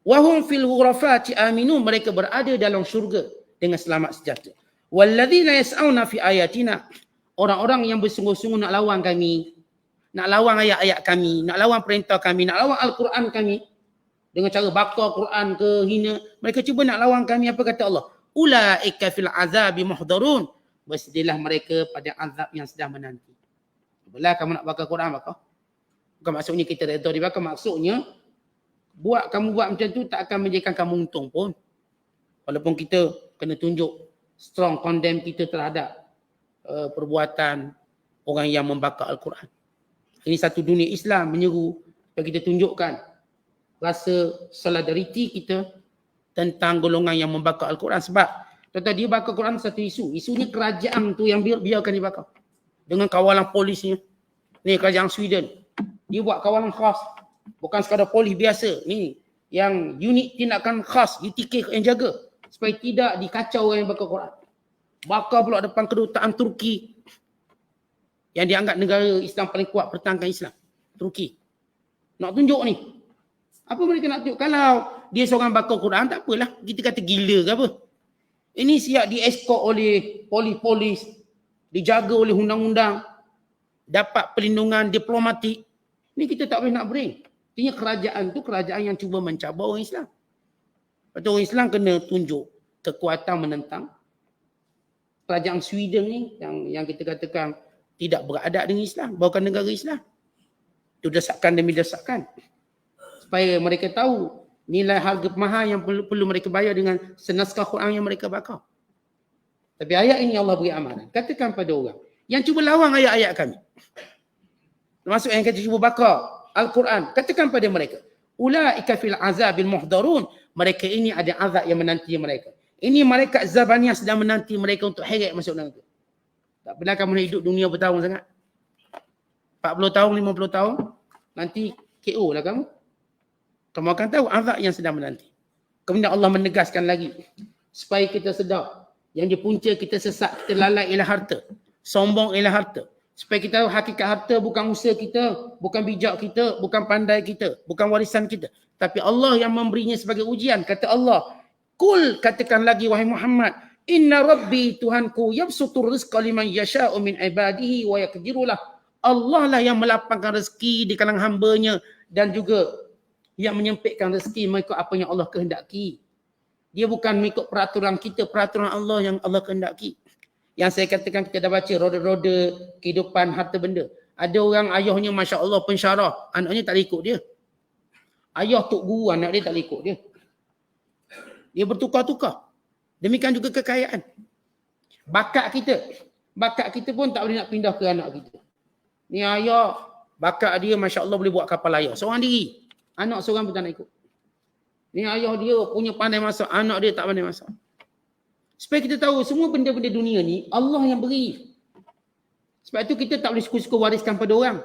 Speaker 2: wahum fil ghurafati aminu, mereka berada dalam syurga dengan selamat sejahtera. Walladzina yas'auna fi ayatina, orang-orang yang bersungguh-sungguh nak lawan kami, nak lawan ayat-ayat kami, nak lawan perintah kami, nak lawan Al-Quran kami dengan cara bakar Quran ke hina, mereka cuba nak lawan kami. Apa kata Allah? Ulaika fil azabi muhdarun, bersedialah mereka pada azab yang sedang menanti. Bila kamu nak bakar Quran, bakar. Bukan maksudnya kita redha dibakar, maksudnya kamu buat macam tu tak akan menjadikan kamu untung pun. Walaupun kita kena tunjuk strong condemn kita terhadap perbuatan orang yang membakar Al-Quran. Ini satu dunia Islam menyeru supaya kita tunjukkan rasa solidariti kita tentang golongan yang membakar Al-Quran. Sebab tuan-tuan, dia bakar Quran satu isu. Isunya kerajaan tu yang biarkan dia bakar. Dengan kawalan polisnya. Ni kerajaan Sweden. Dia buat kawalan khas. Bukan sekadar polis biasa. Ni yang unit tindakan khas UTK yang jaga. Supaya tidak dikacau orang yang bakar Quran. Bakar pula depan kedutaan Turki. Yang dianggap negara Islam paling kuat pertahankan Islam. Turki. Nak tunjuk ni. Apa mereka nak tunjuk? Kalau dia seorang bakar Quran, tak apalah. Kita kata gila ke apa. Ini siap di-escort oleh polis-polis. Dijaga oleh undang-undang. Dapat perlindungan diplomatik. Ini kita tak boleh nak bring. Artinya kerajaan tu kerajaan yang cuba mencabar orang Islam. Lepas tu orang Islam kena tunjuk kekuatan menentang. Kerajaan Sweden ni yang kita katakan tidak beradab dengan Islam, bukan negara Islam. Itu desakan demi desakan. Supaya mereka tahu nilai harga mahal yang perlu mereka bayar dengan senaskah Quran yang mereka bakar. Tapi ayat ini Allah beri amaran. Katakan pada orang yang cuba lawan ayat-ayat kami. Termasuk yang kata cuba bakar Al-Quran. Katakan pada mereka, ulaika fil azabil muhdarun. Mereka ini ada azab yang menanti mereka. Ini malaikat Zabaniyah sedang menanti mereka untuk heret masuk neraka. Tak pernah kamu nak hidup dunia bertahun sangat. 40 tahun, 50 tahun. Nanti KO lah kamu. Kamu akan tahu azab yang sedang menanti. Kemudian Allah menegaskan lagi. Supaya kita sedar. Yang di punca kita sesat, kita lalai ialah harta. Sombong ialah harta. Supaya kita tahu hakikat harta bukan usaha kita. Bukan bijak kita. Bukan pandai kita. Bukan warisan kita. Tapi Allah yang memberinya sebagai ujian. Kata Allah, Kul, katakan lagi wahai Muhammad, Inna Rabbi, Tuhanku, yabsutur rizqa liman yasha'u min ibadihi wa yaqdirulah. Allah lah yang melapangkan rezeki di kalangan hambanya dan juga yang menyempitkan rezeki mengikut apa yang Allah kehendaki. Dia bukan mengikut peraturan kita, peraturan Allah yang Allah kehendaki. Yang saya katakan kita dah baca roda-roda kehidupan harta benda. Ada orang ayahnya Masya Allah pensyarah, anaknya tak ikut dia. Ayah tok guru, anak dia tak ikut dia. Dia bertukar-tukar. Demikian juga kekayaan. Bakat kita pun tak boleh nak pindah ke anak kita. Ni ayah, bakat dia Masya Allah boleh buat kapal layar. Seorang diri. Anak seorang pun tak nak ikut. Ni ayah dia punya pandai masak, anak dia tak pandai masak. Supaya kita tahu semua benda-benda dunia ni Allah yang beri. Sebab itu kita tak boleh suka-suka wariskan pada orang.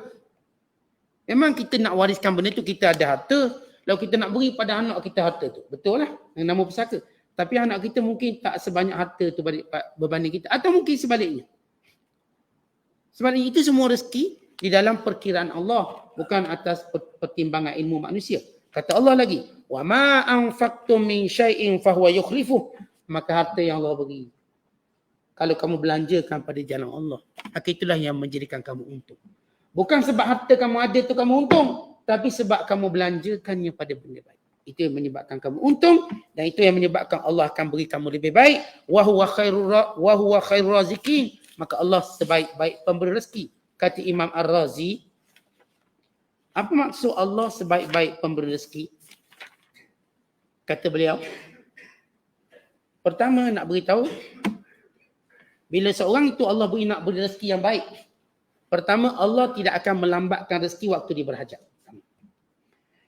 Speaker 2: Memang kita nak wariskan benda tu, kita ada harta. Lalu kita nak beri pada anak kita harta tu. Betul lah. Yang nama pesaka. Tapi anak kita mungkin tak sebanyak harta tu berbanding kita. Atau mungkin sebaliknya. Sebaliknya itu semua rezeki di dalam perkiraan Allah. Bukan atas pertimbangan ilmu manusia. Kata Allah lagi. Wa ma anfaqtum min syai'in fahuwa yukhlifuh. Maka harta yang Allah beri. Kalau kamu belanjakan pada jalan Allah. Maka itulah yang menjadikan kamu untung. Bukan sebab harta kamu ada tu kamu untung. Tapi sebab kamu belanjakannya pada benda baik. Itu yang menyebabkan kamu untung dan itu yang menyebabkan Allah akan beri kamu lebih baik. Wa huwa khairur raziqin. Maka Allah sebaik-baik pemberi rezeki. Kata Imam Ar-Razi, apa maksud Allah sebaik-baik pemberi rezeki? Kata beliau, pertama nak beritahu bila seorang itu Allah beri nak beri rezeki yang baik. Pertama, Allah tidak akan melambatkan rezeki waktu dia berhajat.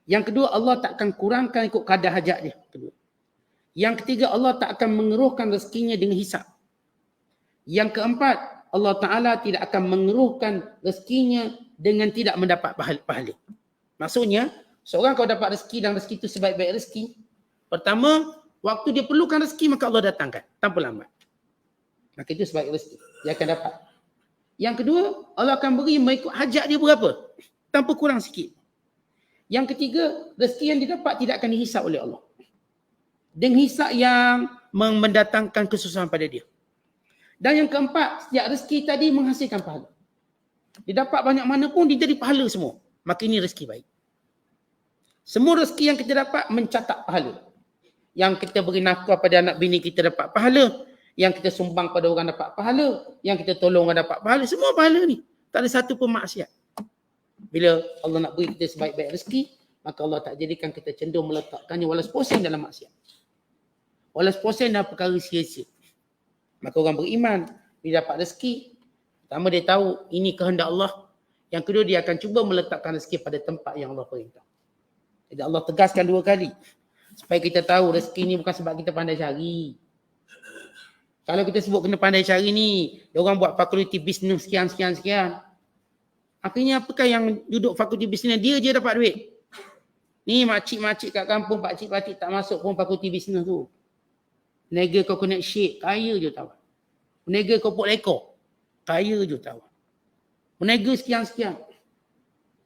Speaker 2: Yang kedua, Allah tak akan kurangkan ikut kadar hajat dia. Kedua. Yang ketiga, Allah tak akan mengeruhkan rezekinya dengan hisap. Yang keempat, Allah Ta'ala tidak akan mengeruhkan rezekinya dengan tidak mendapat pahala. Maksudnya, seorang kalau dapat rezeki dan rezeki itu sebaik-baik rezeki, pertama, waktu dia perlukan rezeki maka Allah datangkan tanpa lambat. Maka itu sebaik rezeki. Dia akan dapat. Yang kedua, Allah akan beri mengikut hajat dia berapa. Tanpa kurang sikit. Yang ketiga, rezeki yang didapat tidak akan dihisap oleh Allah. Dengan hisap yang mendatangkan kesusahan pada dia. Dan yang keempat, setiap rezeki tadi menghasilkan pahala. Dia dapat banyak mana pun, dia jadi pahala semua. Maka ini rezeki baik. Semua rezeki yang kita dapat mencatat pahala. Yang kita beri nafkah pada anak bini kita dapat pahala. Yang kita sumbang pada orang dapat pahala. Yang kita tolong orang dapat pahala. Semua pahala ni. Tak ada satu pun maksiat. Bila Allah nak beri kita sebaik-baik rezeki, maka Allah tak jadikan kita cenderung meletakkannya walau seposen dalam maksiat. Walau seposen dalam perkara sia-sia. Maka orang beriman, bila dapat rezeki, pertama dia tahu ini kehendak Allah. Yang kedua, dia akan cuba meletakkan rezeki pada tempat yang Allah perintah. Jadi Allah tegaskan 2 kali. Supaya kita tahu rezeki ni bukan sebab kita pandai cari. Kalau kita sebut kena pandai cari ni, orang buat fakulti bisnes sekian. Akhirnya apakah yang duduk fakulti bisnes, dia je dapat duit. Ni makcik-makcik kat kampung, pakcik-pakcik tak masuk pun fakulti bisnes tu. Peniaga coconut shake, kaya je tahu. Peniaga kopok lekor, kaya je tahu. Peniaga sekian-sekian.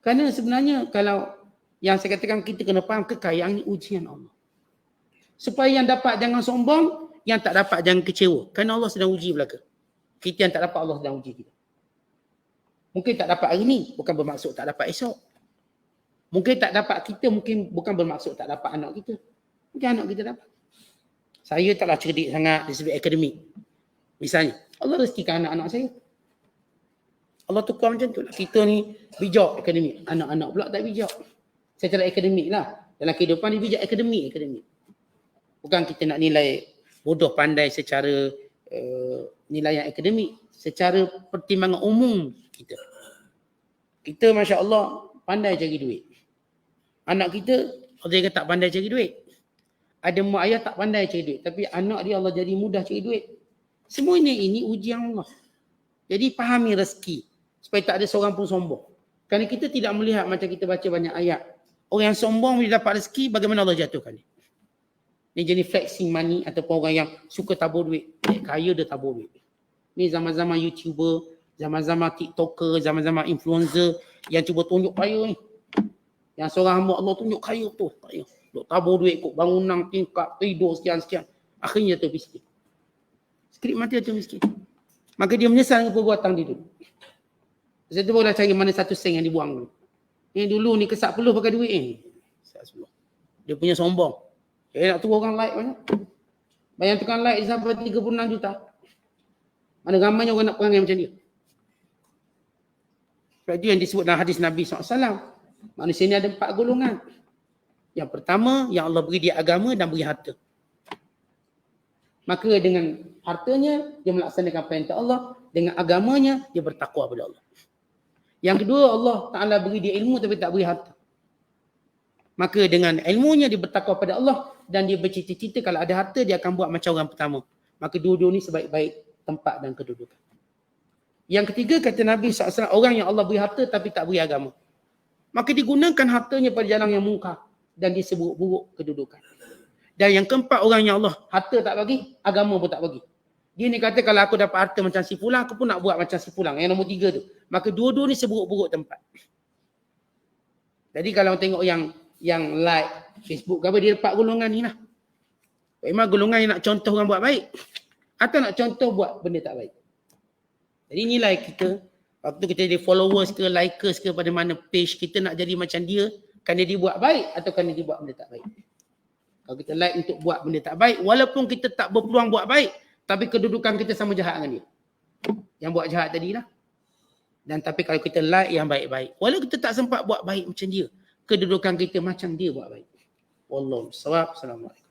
Speaker 2: Kerana sebenarnya kalau yang saya katakan kita kena faham kekayaan ni ujian Allah. Supaya yang dapat jangan sombong, yang tak dapat jangan kecewa. Kerana Allah sedang uji belaka. Kita yang tak dapat, Allah sedang uji kita. Mungkin tak dapat hari ni, bukan bermaksud tak dapat esok. Mungkin tak dapat kita, mungkin bukan bermaksud tak dapat anak kita. Mungkin anak kita dapat. Saya taklah cerdik sangat dari segi akademik. Misalnya, Allah rezekikan anak-anak saya. Allah tukar macam tu lah. Kita ni bijak akademik. Anak-anak pula tak bijak. Secara akademik lah. Dalam kehidupan dia bijak akademik. Bukan kita nak nilai bodoh pandai secara nilai yang akademik. Secara pertimbangan umum kita. Kita Masya Allah pandai cari duit. Anak kita, Allah dia tak pandai cari duit. Ada mak ayah tak pandai cari duit. Tapi anak dia Allah jadi mudah cari duit. Semuanya ini ujian Allah. Jadi fahami rezeki. Supaya tak ada seorang pun sombong. Kerana kita tidak melihat macam kita baca banyak ayat. Orang yang sombong bila dapat rezeki, bagaimana Allah jatuhkan dia. Ni jenis flexing money ataupun orang yang suka tabur duit. Kaya dia tabur duit. Ni zaman-zaman YouTuber, zaman-zaman TikToker, zaman-zaman influencer yang cuba tunjuk kaya ni. Yang seorang hamba Allah tunjuk kaya tu. Kaya. Duk tabur duit kot bangunan, tingkap, tidur sekian-sekian. Akhirnya jatuh miskin. Skrip mati jatuh miskin. Maka dia menyesal dengan perbuatan dia dulu. Lepas tu baru dah cari mana 1 sen yang dibuang dulu. Ni dulu ni kesat peluh pakai duit ni. Dia punya sombong. Dia nak tunggu orang like banyak. Bayang tukang like sampai 36 juta. Mana ramainya orang nak perangai macam dia. Sebab itu yang disebut dalam hadis Nabi SAW. Manusia ni ada 4 golongan. Yang pertama, yang Allah beri dia agama dan beri harta. Maka dengan hartanya, dia melaksanakan perintah Allah. Dengan agamanya, dia bertakwa kepada Allah. Yang kedua, Allah Ta'ala beri dia ilmu tapi tak beri harta. Maka dengan ilmunya dia bertakwa pada Allah dan dia bercita-cita kalau ada harta dia akan buat macam orang pertama. Maka dua-dua ni sebaik-baik tempat dan kedudukan. Yang ketiga kata Nabi SAW, orang yang Allah beri harta tapi tak beri agama. Maka digunakan hartanya pada jalan yang mungkar dan dia seburuk-buruk kedudukan. Dan yang keempat, orang yang Allah harta tak bagi, agama pun tak bagi. Dia ni kata kalau aku dapat harta macam si fulang, aku pun nak buat macam si fulang. Yang nombor 3 tu. Maka dua-dua ni seburuk-buruk tempat. Jadi kalau tengok yang like Facebook, apa dia dapat golongan ni lah. Memang golongan yang nak contoh orang buat baik. Atau nak contoh buat benda tak baik. Jadi nilai kita, waktu kita jadi followers ke, likers ke pada mana page, kita nak jadi macam dia, kerana dia buat baik atau kerana dia buat benda tak baik. Kalau kita like untuk buat benda tak baik, walaupun kita tak berpeluang buat baik, tapi kedudukan kita sama jahat dengan dia. Yang buat jahat tadi lah. Dan tapi kalau kita like yang baik-baik, walaupun kita tak sempat buat baik macam dia, kedudukan kita macam dia buat baik. Wallahu a'lam. Assalamualaikum.